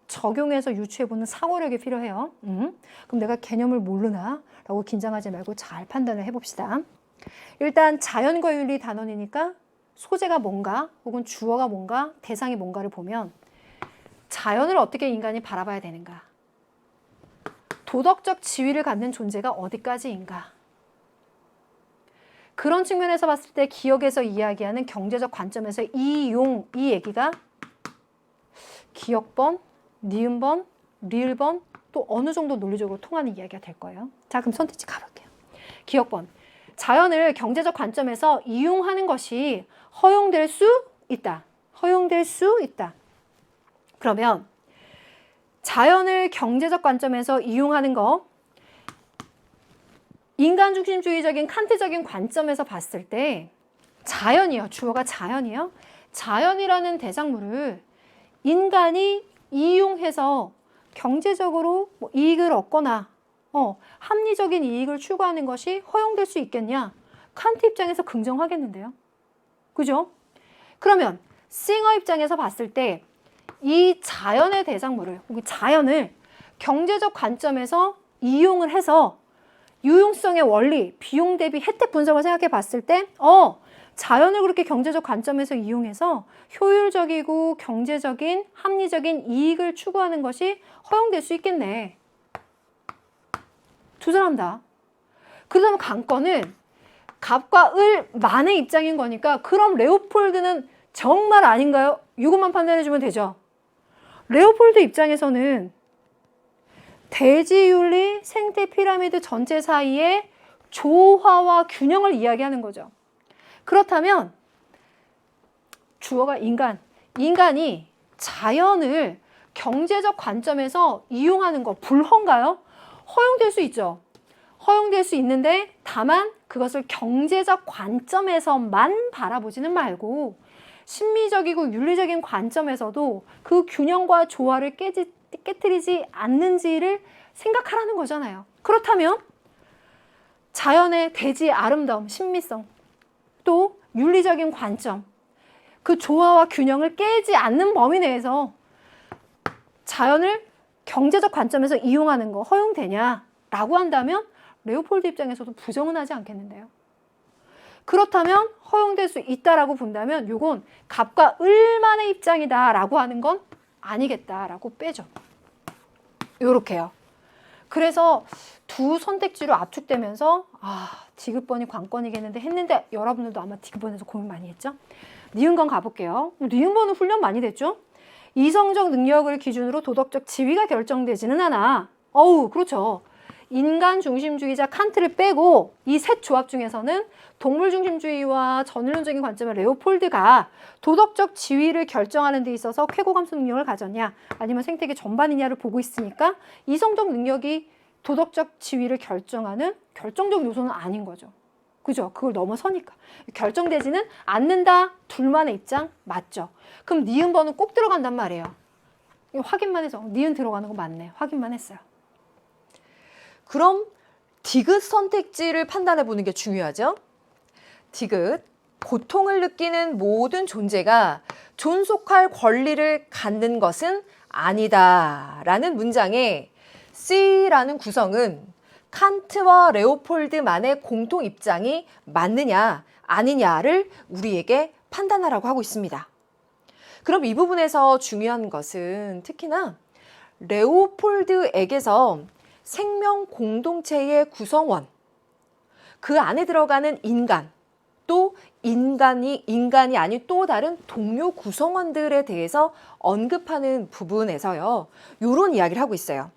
적용해서 유추해보는 사고력이 필요해요. 그럼 내가 개념을 모르나? 라고 긴장하지 말고 잘 판단을 해봅시다. 일단 자연과 윤리 단원이니까 소재가 뭔가 혹은 주어가 뭔가 대상이 뭔가를 보면 자연을 어떻게 인간이 바라봐야 되는가? 도덕적 지위를 갖는 존재가 어디까지인가? 그런 측면에서 봤을 때 기억에서 이야기하는 경제적 관점에서 이 얘기가 기억번, 니은번, 리을번 또 어느 정도 논리적으로 통하는 이야기가 될 거예요. 자, 그럼 선택지 가볼게요. 기억번. 자연을 경제적 관점에서 이용하는 것이 허용될 수 있다. 허용될 수 있다. 그러면 자연을 경제적 관점에서 이용하는 거, 인간 중심주의적인 칸트적인 관점에서 봤을 때 자연이요. 주어가 자연이요. 자연이라는 대상물을 인간이 이용해서 경제적으로 이익을 얻거나 합리적인 이익을 추구하는 것이 허용될 수 있겠냐? 칸트 입장에서 긍정하겠는데요. 그죠? 그러면 싱어 입장에서 봤을 때 이 자연의 대상물을 혹은 자연을 경제적 관점에서 이용을 해서 유용성의 원리, 비용 대비 혜택 분석을 생각해 봤을 때 자연을 그렇게 경제적 관점에서 이용해서 효율적이고 경제적인 합리적인 이익을 추구하는 것이 허용될 수 있겠네. 두 사람 다. 그러면 강권은 갑과 을만의 입장인 거니까 그럼 레오폴드는 정말 아닌가요? 이것만 판단해주면 되죠. 레오폴드 입장에서는 대지윤리 생태 피라미드 전체 사이의 조화와 균형을 이야기하는 거죠. 그렇다면 주어가 인간이 자연을 경제적 관점에서 이용하는 거 불허인가요? 허용될 수 있죠. 허용될 수 있는데 다만 그것을 경제적 관점에서만 바라보지는 말고 심미적이고 윤리적인 관점에서도 그 균형과 조화를 깨뜨리지 않는지를 생각하라는 거잖아요. 그렇다면 자연의 대지의 아름다움, 신미성, 또 윤리적인 관점, 그 조화와 균형을 깨지 않는 범위 내에서 자연을 경제적 관점에서 이용하는 거 허용되냐라고 한다면 레오폴드 입장에서도 부정은 하지 않겠는데요. 그렇다면 허용될 수 있다라고 본다면 이건 갑과 을만의 입장이다라고 하는 건 아니겠다라고 빼죠. 요렇게요. 그래서 두 선택지로 압축되면서 디귿번이 관건이겠는데 했는데 여러분들도 아마 디귿번에서 고민 많이 했죠? 니은번 가볼게요. 니은번은 훈련 많이 됐죠? 이성적 능력을 기준으로 도덕적 지위가 결정되지는 않아. 그렇죠. 인간 중심주의자 칸트를 빼고 이 셋 조합 중에서는 동물 중심주의와 전륜적인 관점의 레오폴드가 도덕적 지위를 결정하는 데 있어서 쾌고감수 능력을 가졌냐 아니면 생태계 전반이냐를 보고 있으니까 이성적 능력이 도덕적 지위를 결정하는 결정적 요소는 아닌 거죠. 그죠? 그걸 넘어서니까. 결정되지는 않는다. 둘만의 입장 맞죠? 그럼 니은번은 꼭 들어간단 말이에요. 이거 확인만 해서 니은 들어가는 거 맞네. 확인만 했어요. 그럼 디귿 선택지를 판단해 보는 게 중요하죠. 디귿, 고통을 느끼는 모든 존재가 존속할 권리를 갖는 것은 아니다 라는 문장에 C라는 구성은 칸트와 레오폴드만의 공통 입장이 맞느냐 아니냐를 우리에게 판단하라고 하고 있습니다. 그럼 이 부분에서 중요한 것은 특히나 레오폴드에게서 생명 공동체의 구성원, 그 안에 들어가는 인간, 또 인간이 아닌 또 다른 동료 구성원들에 대해서 언급하는 부분에서요. 이런 이야기를 하고 있어요.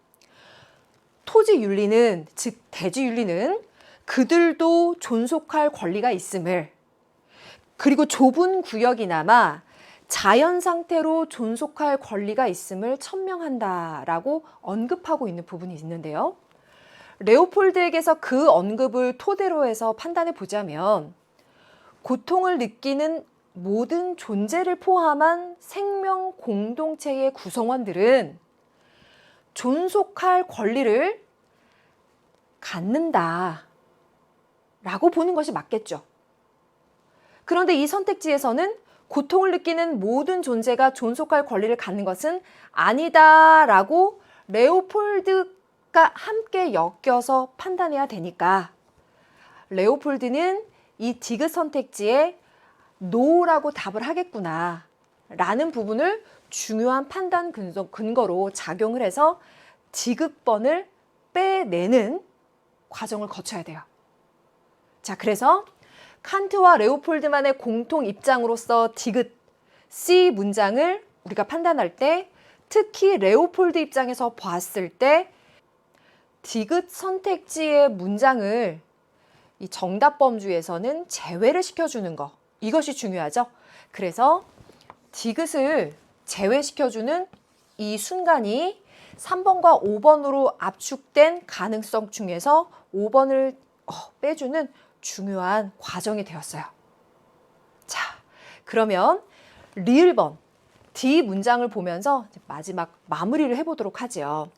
토지윤리는, 즉 대지윤리는 그들도 존속할 권리가 있음을, 그리고 좁은 구역이나마 자연 상태로 존속할 권리가 있음을 천명한다라고 언급하고 있는 부분이 있는데요. 레오폴드에게서 그 언급을 토대로 해서 판단해 보자면 고통을 느끼는 모든 존재를 포함한 생명 공동체의 구성원들은 존속할 권리를 갖는다 라고 보는 것이 맞겠죠. 그런데 이 선택지에서는 고통을 느끼는 모든 존재가 존속할 권리를 갖는 것은 아니다라고 레오폴드가 함께 엮여서 판단해야 되니까 레오폴드는 이 디귿 선택지에 노라고 답을 하겠구나 라는 부분을 중요한 판단 근거로 작용을 해서 디귿번을 빼내는 과정을 거쳐야 돼요. 자, 그래서 칸트와 레오폴드만의 공통 입장으로서 디귿 C 문장을 우리가 판단할 때 특히 레오폴드 입장에서 봤을 때 디귿 선택지의 문장을 이 정답 범주에서는 제외를 시켜주는 거, 이것이 중요하죠. 그래서 디귿을 제외시켜주는 이 순간이 3번과 5번으로 압축된 가능성 중에서 5번을 빼주는 중요한 과정이 되었어요. 자, 그러면 리을번 D 문장을 보면서 마지막 마무리를 해보도록 하죠.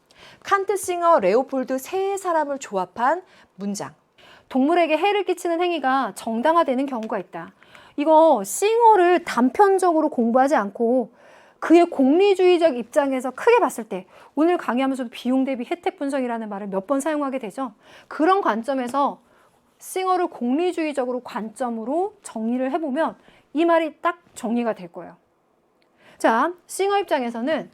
칸트, 싱어, 레오폴드 세 사람을 조합한 문장. 동물에게 해를 끼치는 행위가 정당화되는 경우가 있다. 이거 싱어를 단편적으로 공부하지 않고 그의 공리주의적 입장에서 크게 봤을 때 오늘 강의하면서도 비용 대비 혜택 분석이라는 말을 몇 번 사용하게 되죠. 그런 관점에서 싱어를 공리주의적으로 관점으로 정리를 해보면 이 말이 딱 정리가 될 거예요. 자, 싱어 입장에서는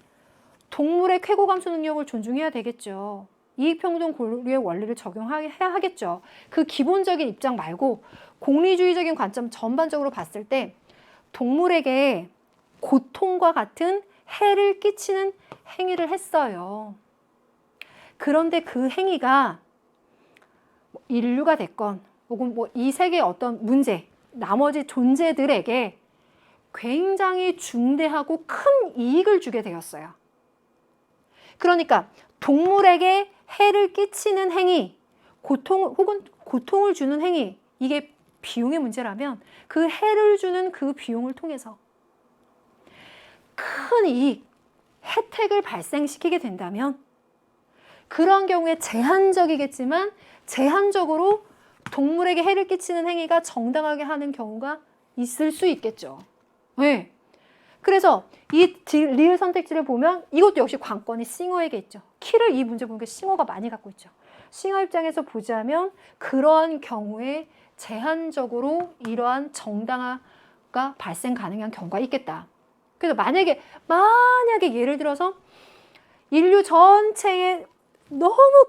동물의 쾌고감수 능력을 존중해야 되겠죠. 이익평등 고유의 원리를 적용해야 하겠죠. 그 기본적인 입장 말고 공리주의적인 관점 전반적으로 봤을 때 동물에게 고통과 같은 해를 끼치는 행위를 했어요. 그런데 그 행위가 인류가 됐건 혹은 뭐 이 세계의 어떤 문제, 나머지 존재들에게 굉장히 중대하고 큰 이익을 주게 되었어요. 그러니까 동물에게 해를 끼치는 행위, 혹은 고통을 주는 행위, 이게 비용의 문제라면 그 해를 주는 그 비용을 통해서 큰 이익, 혜택을 발생시키게 된다면 그러한 경우에 제한적이겠지만 제한적으로 동물에게 해를 끼치는 행위가 정당하게 하는 경우가 있을 수 있겠죠. 네. 그래서 이 리을 선택지를 보면 이것도 역시 관건이 싱어에게 있죠. 키를 이 문제 보니까 싱어가 많이 갖고 있죠. 싱어 입장에서 보자면 그러한 경우에 제한적으로 이러한 정당화가 발생 가능한 경우가 있겠다. 그래서 만약에 예를 들어서 인류 전체에 너무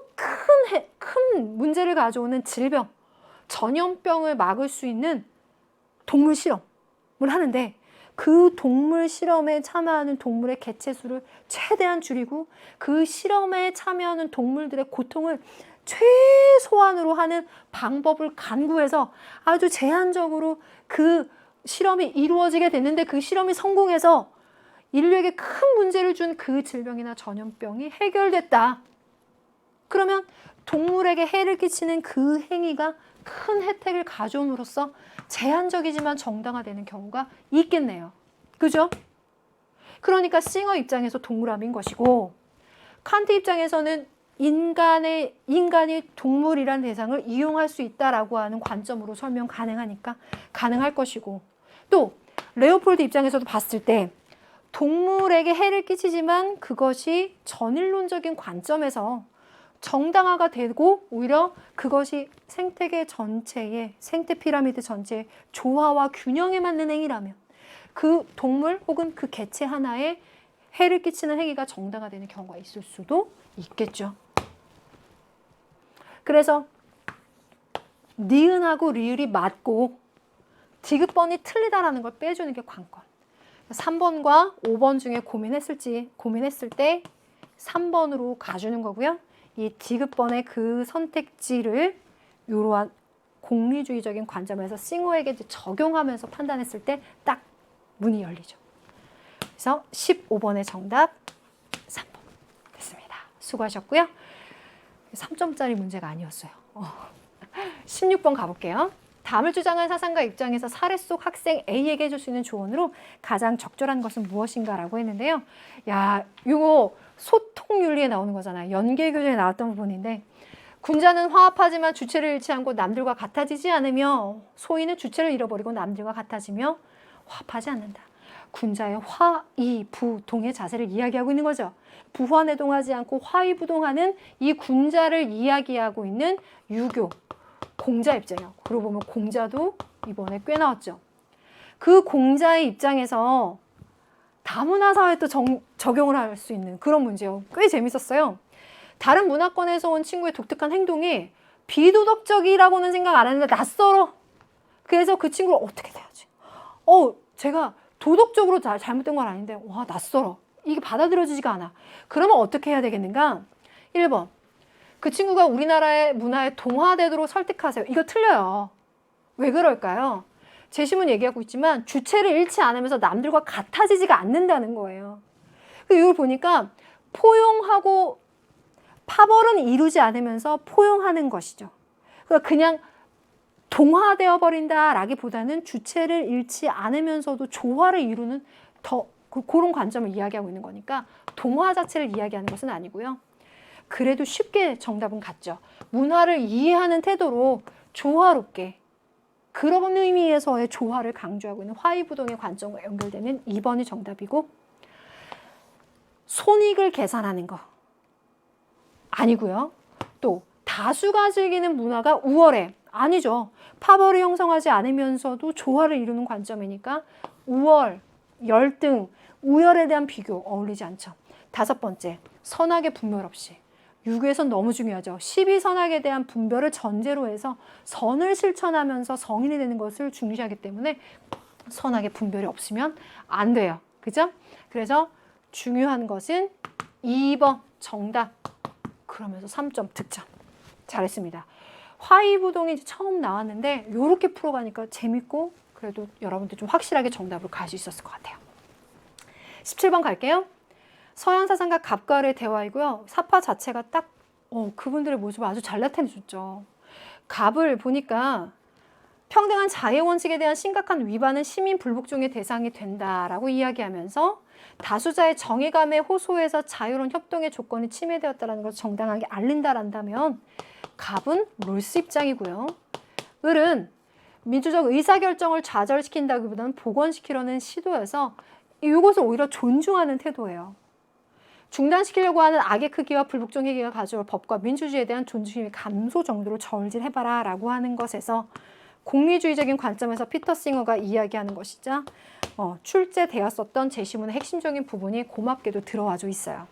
큰 문제를 가져오는 질병, 전염병을 막을 수 있는 동물 실험을 하는데 그 동물 실험에 참여하는 동물의 개체수를 최대한 줄이고 그 실험에 참여하는 동물들의 고통을 최소한으로 하는 방법을 간구해서 아주 제한적으로 그 실험이 이루어지게 됐는데 그 실험이 성공해서 인류에게 큰 문제를 준 그 질병이나 전염병이 해결됐다. 그러면 동물에게 해를 끼치는 그 행위가 큰 혜택을 가져옴으로써 제한적이지만 정당화되는 경우가 있겠네요. 그죠? 그러니까 싱어 입장에서 동물암인 것이고 칸트 입장에서는 인간이 동물이란 대상을 이용할 수 있다라고 하는 관점으로 설명 가능하니까 가능할 것이고 또 레오폴드 입장에서도 봤을 때 동물에게 해를 끼치지만 그것이 전인론적인 관점에서 정당화가 되고 오히려 그것이 생태계 전체의 생태 피라미드 전체의 조화와 균형에 맞는 행위라면 그 동물 혹은 그 개체 하나에 해를 끼치는 행위가 정당화되는 경우가 있을 수도 있겠죠. 그래서 니은하고 리을이 맞고 디귿번이 틀리다라는 걸 빼주는 게 관건. 3번과 5번 중에 고민했을 때 3번으로 가주는 거고요. 이 디귿번의 그 선택지를 이러한 공리주의적인 관점에서 싱어에게 적용하면서 판단했을 때 딱 문이 열리죠. 그래서 15번의 정답 3번 됐습니다. 수고하셨고요. 3점짜리 문제가 아니었어요. 16번 가볼게요. 다음을 주장한 사상가 입장에서 사례 속 학생 A에게 해줄 수 있는 조언으로 가장 적절한 것은 무엇인가라고 했는데요. 야, 이거 소통윤리에 나오는 거잖아요. 연계교재에 나왔던 부분인데 군자는 화합하지만 주체를 잃지 않고 남들과 같아지지 않으며 소인은 주체를 잃어버리고 남들과 같아지며 화합하지 않는다. 군자의 화이부동의 자세를 이야기하고 있는 거죠. 부화내동하지 않고 화이부동하는 이 군자를 이야기하고 있는 유교 공자 입장이에요. 그러고 보면 공자도 이번에 꽤 나왔죠. 그 공자의 입장에서 다문화 사회에 또 적용을 할 수 있는 그런 문제요. 꽤 재밌었어요. 다른 문화권에서 온 친구의 독특한 행동이 비도덕적이라고는 생각 안 했는데 낯설어. 그래서 그 친구를 어떻게 해야지? 제가 도덕적으로 잘못된 건 아닌데 와 낯설어. 이게 받아들여지지가 않아. 그러면 어떻게 해야 되겠는가? 1번. 그 친구가 우리나라의 문화에 동화되도록 설득하세요. 이거 틀려요. 왜 그럴까요? 제시문 얘기하고 있지만 주체를 잃지 않으면서 남들과 같아지지가 않는다는 거예요. 이걸 보니까 포용하고 파벌은 이루지 않으면서 포용하는 것이죠. 그러니까 그냥 동화되어 버린다라기보다는 주체를 잃지 않으면서도 조화를 이루는 그런 관점을 이야기하고 있는 거니까 동화 자체를 이야기하는 것은 아니고요. 그래도 쉽게 정답은 같죠. 문화를 이해하는 태도로 조화롭게 그런 의미에서의 조화를 강조하고 있는 화이부동의 관점과 연결되는 2번이 정답이고 손익을 계산하는 거 아니고요. 또 다수가 즐기는 문화가 우월해. 아니죠. 파벌을 형성하지 않으면서도 조화를 이루는 관점이니까 우월, 열등, 우열에 대한 비교 어울리지 않죠. 5번째, 선악의 분별 없이 유교에선 너무 중요하죠. 12선악에 대한 분별을 전제로 해서 선을 실천하면서 성인이 되는 것을 중시하기 때문에 선악의 분별이 없으면 안 돼요. 그죠? 그래서 중요한 것은 2번 정답. 그러면서 3점 득점. 잘했습니다. 화이부동이 이제 처음 나왔는데 이렇게 풀어가니까 재밌고 그래도 여러분들 좀 확실하게 정답으로 갈 수 있었을 것 같아요. 17번 갈게요. 서양사상가 갑과을의 대화이고요. 사파 자체가 딱 그분들의 모습을 아주 잘 나타내줬죠. 갑을 보니까 평등한 자유 원칙에 대한 심각한 위반은 시민 불복종의 대상이 된다라고 이야기하면서 다수자의 정의감에 호소해서 자유로운 협동의 조건이 침해되었다는 것을 정당하게 알린다란다면 갑은 롤스 입장이고요. 을은 민주적 의사결정을 좌절시킨다기보다는 복원시키려는 시도여서 이것을 오히려 존중하는 태도예요. 중단시키려고 하는 악의 크기와 불복종 행위가 가져올 법과 민주주의에 대한 존중심의 감소 정도로 저울질해봐라 라고 하는 것에서 공리주의적인 관점에서 피터 싱어가 이야기하는 것이자 출제되었었던 제시문의 핵심적인 부분이 고맙게도 들어와져 있어요.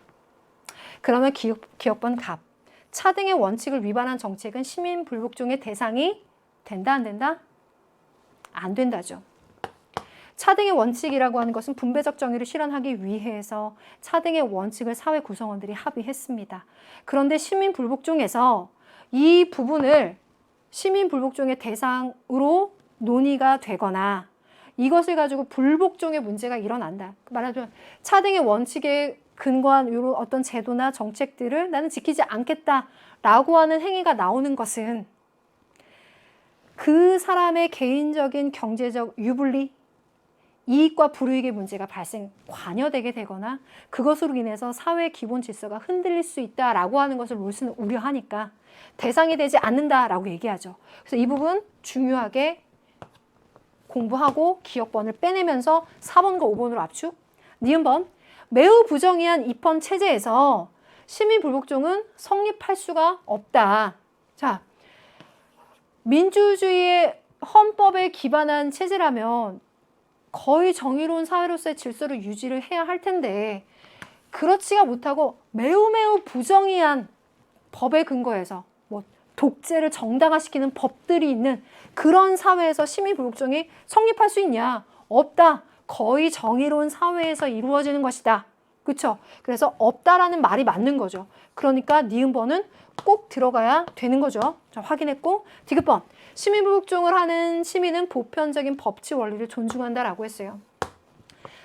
그러면 기억번 갑. 차등의 원칙을 위반한 정책은 시민 불복종의 대상이 된다 안 된다? 안 된다죠. 차등의 원칙이라고 하는 것은 분배적 정의를 실현하기 위해서 차등의 원칙을 사회 구성원들이 합의했습니다. 그런데 시민 불복종에서 이 부분을 시민 불복종의 대상으로 논의가 되거나 이것을 가지고 불복종의 문제가 일어난다. 말하자면 차등의 원칙에 근거한 이런 어떤 제도나 정책들을 나는 지키지 않겠다라고 하는 행위가 나오는 것은 그 사람의 개인적인 경제적 유불리, 이익과 불이익의 문제가 관여되게 되거나 그것으로 인해서 사회 기본 질서가 흔들릴 수 있다라고 하는 것을 롤스는 우려하니까 대상이 되지 않는다라고 얘기하죠. 그래서 이 부분 중요하게 공부하고 기억번을 빼내면서 4번과 5번으로 압축. 니은번. 매우 부정의한 입헌 체제에서 시민 불복종은 성립할 수가 없다. 자, 민주주의의 헌법에 기반한 체제라면 거의 정의로운 사회로서의 질서를 유지를 해야 할 텐데 그렇지가 못하고 매우 부정의한 법에 근거해서 독재를 정당화시키는 법들이 있는 그런 사회에서 시민 불복종이 성립할 수 있냐? 없다. 거의 정의로운 사회에서 이루어지는 것이다. 그렇죠? 그래서 없다라는 말이 맞는 거죠. 그러니까 니은번은 꼭 들어가야 되는 거죠. 자, 확인했고 디귿번. 시민 불복종을 하는 시민은 보편적인 법치 원리를 존중한다라고 했어요.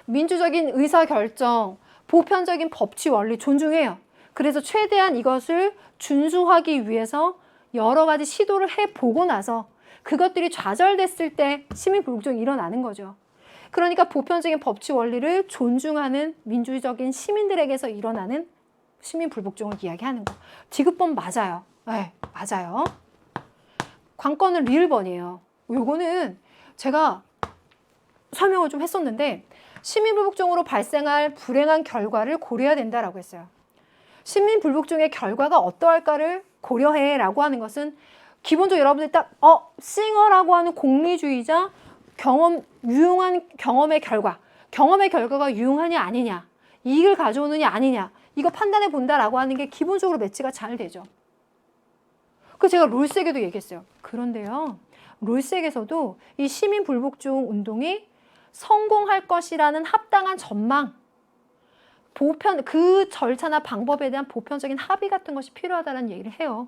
민주적인 의사결정, 보편적인 법치 원리 존중해요. 그래서 최대한 이것을 준수하기 위해서 여러 가지 시도를 해보고 나서 그것들이 좌절됐을 때 시민 불복종이 일어나는 거죠. 그러니까 보편적인 법치 원리를 존중하는 민주적인 시민들에게서 일어나는 시민 불복종을 이야기하는 거. 디귿번 맞아요. 네, 맞아요. 관건은 리을번이에요. 요거는 제가 설명을 좀 했었는데 시민 불복종으로 발생할 불행한 결과를 고려해야 된다라고 했어요. 시민 불복종의 결과가 어떠할까를 고려해 라고 하는 것은 기본적으로 여러분들이 딱 싱어라고 하는 공리주의자 유용한 경험의 결과가 유용하냐 아니냐, 이익을 가져오느냐 아니냐, 이거 판단해 본다라고 하는 게 기본적으로 매치가 잘 되죠. 그 제가 롤스에게도 얘기했어요. 그런데요, 롤스에게서도 이 시민 불복종 운동이 성공할 것이라는 합당한 전망, 그 절차나 방법에 대한 보편적인 합의 같은 것이 필요하다는 얘기를 해요.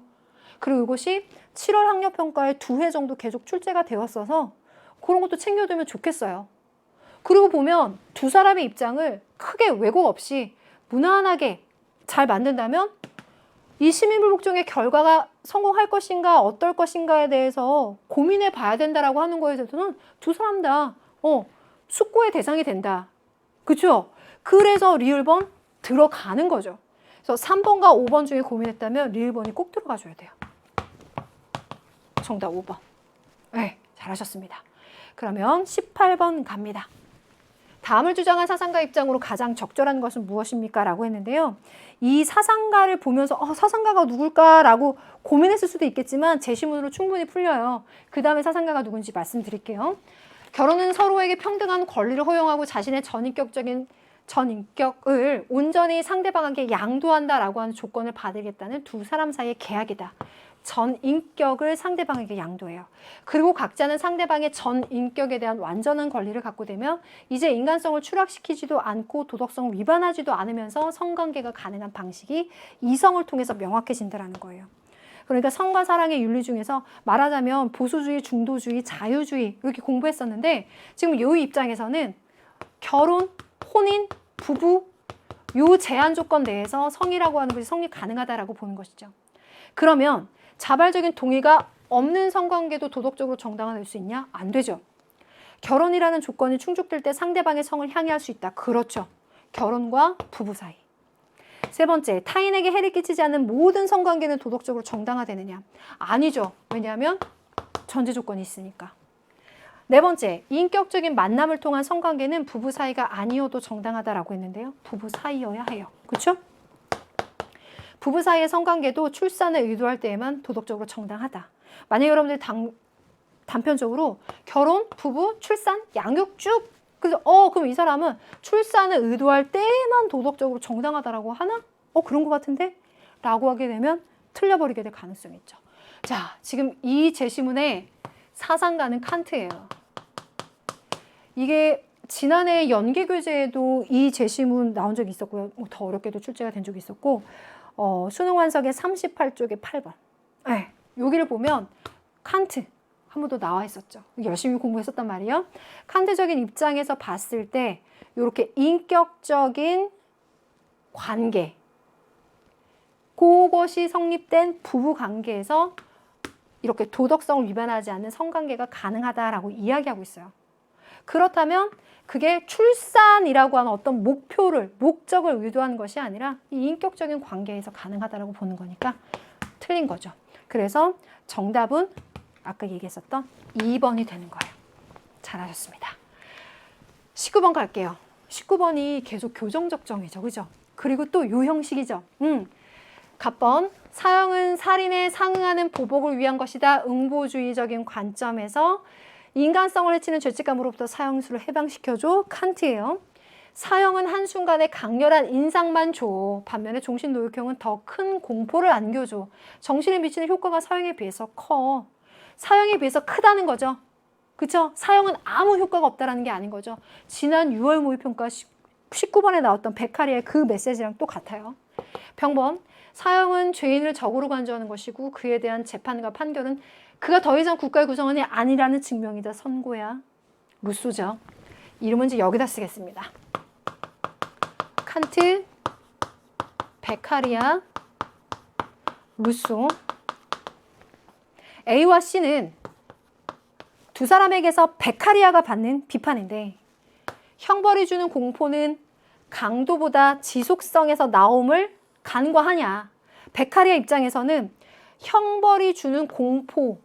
그리고 이것이 7월 학력평가에 2회 정도 계속 출제가 되었어서 그런 것도 챙겨두면 좋겠어요. 그리고 보면 두 사람의 입장을 크게 왜곡 없이 무난하게 잘 만든다면 이 시민불복종의 결과가 성공할 것인가 어떨 것인가에 대해서 고민해 봐야 된다라고 하는 거에 대해서는 두 사람 다 숙고의 대상이 된다. 그렇죠? 그래서 리을번 들어가는 거죠. 그래서 3번과 5번 중에 고민했다면 리을번이 꼭 들어가줘야 돼요. 정답 5번. 네, 잘하셨습니다. 그러면 18번 갑니다. 다음을 주장한 사상가 입장으로 가장 적절한 것은 무엇입니까? 라고 했는데요. 이 사상가를 보면서 사상가가 누굴까? 라고 고민했을 수도 있겠지만 제시문으로 충분히 풀려요. 그 다음에 사상가가 누군지 말씀드릴게요. 결혼은 서로에게 평등한 권리를 허용하고 자신의 전인격적인 전 인격을 온전히 상대방에게 양도한다라고 하는 조건을 받으겠다는 두 사람 사이의 계약이다. 전 인격을 상대방에게 양도해요. 그리고 각자는 상대방의 전 인격에 대한 완전한 권리를 갖고 되면 이제 인간성을 추락시키지도 않고 도덕성을 위반하지도 않으면서 성관계가 가능한 방식이 이성을 통해서 명확해진다는 거예요. 그러니까 성과 사랑의 윤리 중에서 말하자면 보수주의, 중도주의, 자유주의 이렇게 공부했었는데 지금 이 입장에서는 결혼, 혼인, 부부 요 제한 조건 내에서 성이라고 하는 것이 성립 가능하다라고 보는 것이죠. 그러면 자발적인 동의가 없는 성관계도 도덕적으로 정당화될 수 있냐? 안 되죠. 결혼이라는 조건이 충족될 때 상대방의 성을 향유할 수 있다. 그렇죠. 결혼과 부부 사이. 세 번째, 타인에게 해를 끼치지 않는 모든 성관계는 도덕적으로 정당화되느냐? 아니죠. 왜냐하면 전제 조건이 있으니까. 네 번째, 인격적인 만남을 통한 성관계는 부부 사이가 아니어도 정당하다라고 했는데요. 부부 사이여야 해요. 그렇죠? 부부 사이의 성관계도 출산을 의도할 때에만 도덕적으로 정당하다. 만약 여러분들 단편적으로 결혼, 부부, 출산, 양육 쭉 그래서 그럼 이 사람은 출산을 의도할 때만 도덕적으로 정당하다라고 하나? 그런 것 같은데? 라고 하게 되면 틀려버리게 될 가능성이 있죠. 자, 지금 이 제시문의 사상가는 칸트예요. 이게 지난해 연계교재에도 이 제시문 나온 적이 있었고요. 더 어렵게도 출제가 된 적이 있었고 수능 완석의 38쪽의 8번. 네, 여기를 보면 칸트 한 번 더 나와 있었죠. 열심히 공부했었단 말이에요. 칸트적인 입장에서 봤을 때 이렇게 인격적인 관계 그것이 성립된 부부 관계에서 이렇게 도덕성을 위반하지 않는 성관계가 가능하다라고 이야기하고 있어요. 그렇다면 그게 출산이라고 하는 어떤 목적을 의도하는 것이 아니라 이 인격적인 관계에서 가능하다라고 보는 거니까 틀린 거죠. 그래서 정답은 아까 얘기했었던 2번이 되는 거예요. 잘하셨습니다. 19번 갈게요. 19번이 계속 교정적 정의죠. 그죠? 그리고 또 요 형식이죠. 갑번, 사형은 살인에 상응하는 보복을 위한 것이다. 응보주의적인 관점에서 인간성을 해치는 죄책감으로부터 사형수를 해방시켜줘. 칸트예요. 사형은 한순간에 강렬한 인상만 줘. 반면에 종신노역형은 더 큰 공포를 안겨줘. 정신에 미치는 효과가 사형에 비해서 커. 사형에 비해서 크다는 거죠. 그쵸? 사형은 아무 효과가 없다는 게 아닌 거죠. 지난 6월 모의평가 19번에 나왔던 베카리의 그 메시지랑 또 같아요. 병번, 사형은 죄인을 적으로 간주하는 것이고 그에 대한 재판과 판결은 그가 더 이상 국가의 구성원이 아니라는 증명이다. 선고야. 루소죠. 이름은 이제 여기다 쓰겠습니다. 칸트, 베카리아, 루소. A와 C는 두 사람에게서 베카리아가 받는 비판인데 형벌이 주는 공포는 강도보다 지속성에서 나옴을 간과하냐. 베카리아 입장에서는 형벌이 주는 공포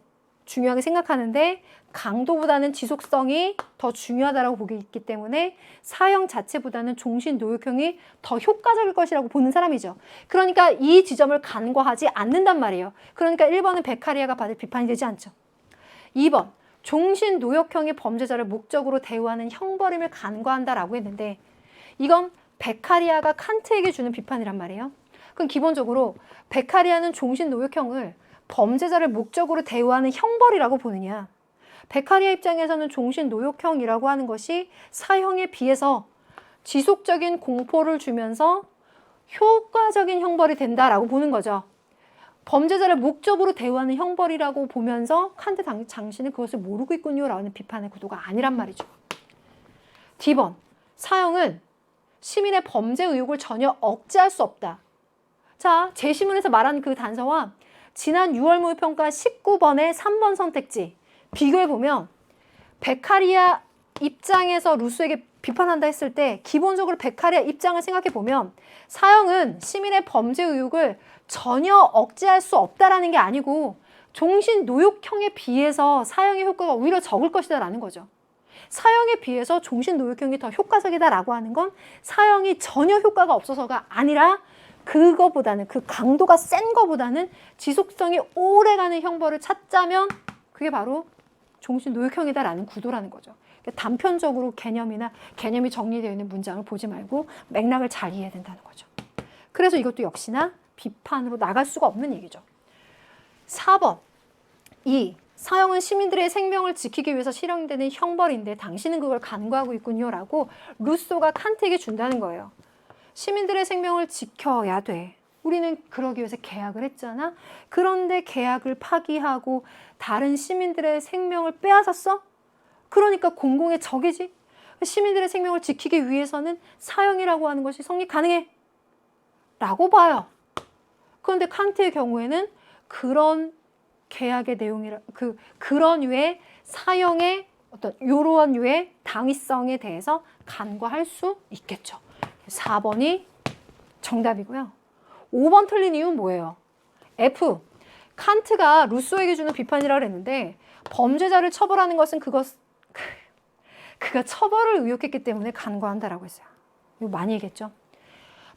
중요하게 생각하는데 강도보다는 지속성이 더 중요하다고 보기 있기 때문에 사형 자체보다는 종신노역형이 더 효과적일 것이라고 보는 사람이죠. 그러니까 이 지점을 간과하지 않는단 말이에요. 그러니까 1번은 베카리아가 받을 비판이 되지 않죠. 2번, 종신노역형이 범죄자를 목적으로 대우하는 형벌임을 간과한다라고 했는데 이건 베카리아가 칸트에게 주는 비판이란 말이에요. 그럼 기본적으로 베카리아는 종신노역형을 범죄자를 목적으로 대우하는 형벌이라고 보느냐. 베카리아 입장에서는 종신노역형이라고 하는 것이 사형에 비해서 지속적인 공포를 주면서 효과적인 형벌이 된다라고 보는 거죠. 범죄자를 목적으로 대우하는 형벌이라고 보면서 칸트 당신은 그것을 모르고 있군요라는 비판의 구도가 아니란 말이죠. D번, 사형은 시민의 범죄 의욕을 전혀 억제할 수 없다. 자, 제시문에서 말한 그 단서와 지난 6월 모의평가 19번의 3번 선택지 비교해보면 베카리아 입장에서 루소에게 비판한다 했을 때 기본적으로 베카리아 입장을 생각해보면 사형은 시민의 범죄 의욕을 전혀 억제할 수 없다라는 게 아니고 종신노역형에 비해서 사형의 효과가 오히려 적을 것이다 라는 거죠. 사형에 비해서 종신노역형이 더 효과적이다라고 하는 건 사형이 전혀 효과가 없어서가 아니라 그거보다는 그 강도가 센 거보다는 지속성이 오래가는 형벌을 찾자면 그게 바로 종신노역형이다라는 구도라는 거죠. 단편적으로 개념이 정리되어 있는 문장을 보지 말고 맥락을 잘 이해해야 된다는 거죠. 그래서 이것도 역시나 비판으로 나갈 수가 없는 얘기죠. 4번. 2. 사형은 시민들의 생명을 지키기 위해서 실행되는 형벌인데 당신은 그걸 간과하고 있군요. 라고 루소가 칸트에게 준다는 거예요. 시민들의 생명을 지켜야 돼. 우리는 그러기 위해서 계약을 했잖아. 그런데 계약을 파기하고 다른 시민들의 생명을 빼앗았어? 그러니까 공공의 적이지. 시민들의 생명을 지키기 위해서는 사형이라고 하는 것이 성립 가능해. 라고 봐요. 그런데 칸트의 경우에는 그런 계약의 내용이라 그런 류의 사형의 어떤 이러한 류의 당위성에 대해서 간과할 수 있겠죠. 4번이 정답이고요. 5번 틀린 이유는 뭐예요? F. 칸트가 루소에게 주는 비판이라고 했는데 범죄자를 처벌하는 것은 그가 처벌을 의욕했기 때문에 간과한다라고 했어요. 이거 많이 얘기했죠.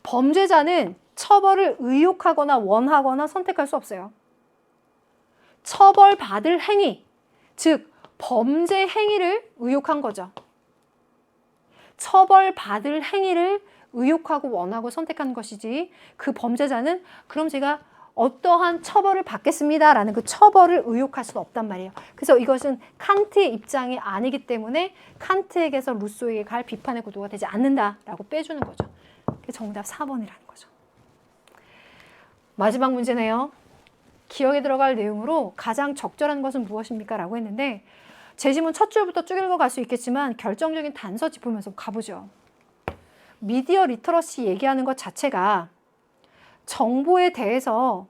범죄자는 처벌을 의욕하거나 원하거나 선택할 수 없어요. 처벌받을 행위, 즉 범죄 행위를 의욕한 거죠. 처벌받을 행위를 의욕하고 원하고 선택한 것이지 그 범죄자는 그럼 제가 어떠한 처벌을 받겠습니다 라는 그 처벌을 의욕할 수는 없단 말이에요. 그래서 이것은 칸트의 입장이 아니기 때문에 칸트에게서 루소에게 갈 비판의 구도가 되지 않는다라고 빼주는 거죠. 정답 4번이라는 거죠. 마지막 문제네요. 기억에 들어갈 내용으로 가장 적절한 것은 무엇입니까? 라고 했는데 제시문 첫 줄부터 쭉 읽어갈 수 있겠지만 결정적인 단서 짚으면서 가보죠. 미디어 리터러시 얘기하는 것 자체가 정보에 대해서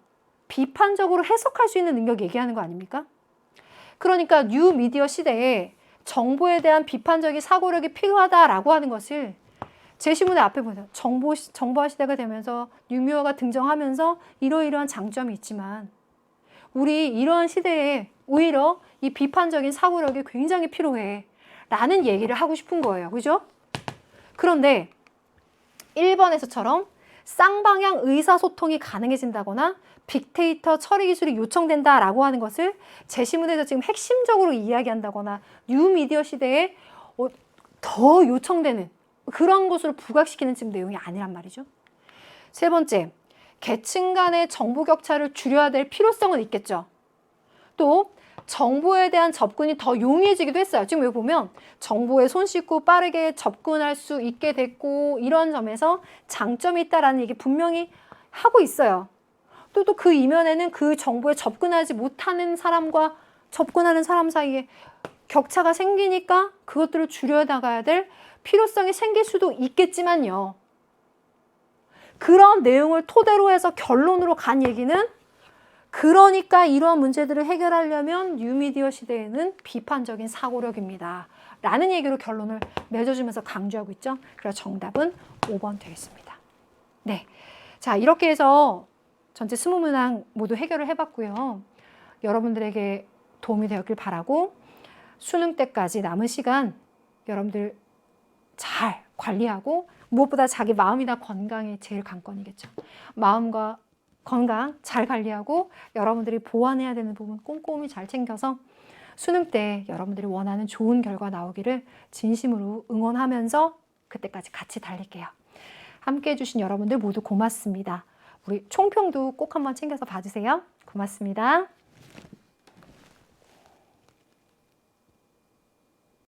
비판적으로 해석할 수 있는 능력 얘기하는 거 아닙니까? 그러니까 뉴 미디어 시대에 정보에 대한 비판적인 사고력이 필요하다라고 하는 것을 제시문의 앞에 보세요. 정보화 시대가 되면서 뉴미디어가 등장하면서 이러이러한 장점이 있지만 우리 이러한 시대에 오히려 이 비판적인 사고력이 굉장히 필요해 라는 얘기를 하고 싶은 거예요. 그죠? 그런데 1번에서처럼 쌍방향 의사소통이 가능해진다거나 빅데이터 처리 기술이 요청된다라고 하는 것을 제시문에서 지금 핵심적으로 이야기한다거나 뉴미디어 시대에 더 요청되는 그런 것으로 부각시키는 지금 내용이 아니란 말이죠. 세 번째, 계층 간의 정보 격차를 줄여야 될 필요성은 있겠죠. 또 정보에 대한 접근이 더 용이해지기도 했어요. 지금 여기 보면 정보에 손쉽고 빠르게 접근할 수 있게 됐고 이런 점에서 장점이 있다라는 얘기 분명히 하고 있어요. 또 그 이면에는 그 정보에 접근하지 못하는 사람과 접근하는 사람 사이에 격차가 생기니까 그것들을 줄여나가야 될 필요성이 생길 수도 있겠지만요. 그런 내용을 토대로 해서 결론으로 간 얘기는 그러니까 이러한 문제들을 해결하려면 뉴미디어 시대에는 비판적인 사고력입니다. 라는 얘기로 결론을 맺어주면서 강조하고 있죠. 그래서 정답은 5번 되겠습니다. 네. 자, 이렇게 해서 전체 20문항 모두 해결을 해봤고요. 여러분들에게 도움이 되었길 바라고 수능 때까지 남은 시간 여러분들 잘 관리하고 무엇보다 자기 마음이나 건강이 제일 관건이겠죠. 마음과 건강 잘 관리하고 여러분들이 보완해야 되는 부분 꼼꼼히 잘 챙겨서 수능 때 여러분들이 원하는 좋은 결과 나오기를 진심으로 응원하면서 그때까지 같이 달릴게요. 함께해 주신 여러분들 모두 고맙습니다. 우리 총평도 꼭 한번 챙겨서 봐주세요. 고맙습니다.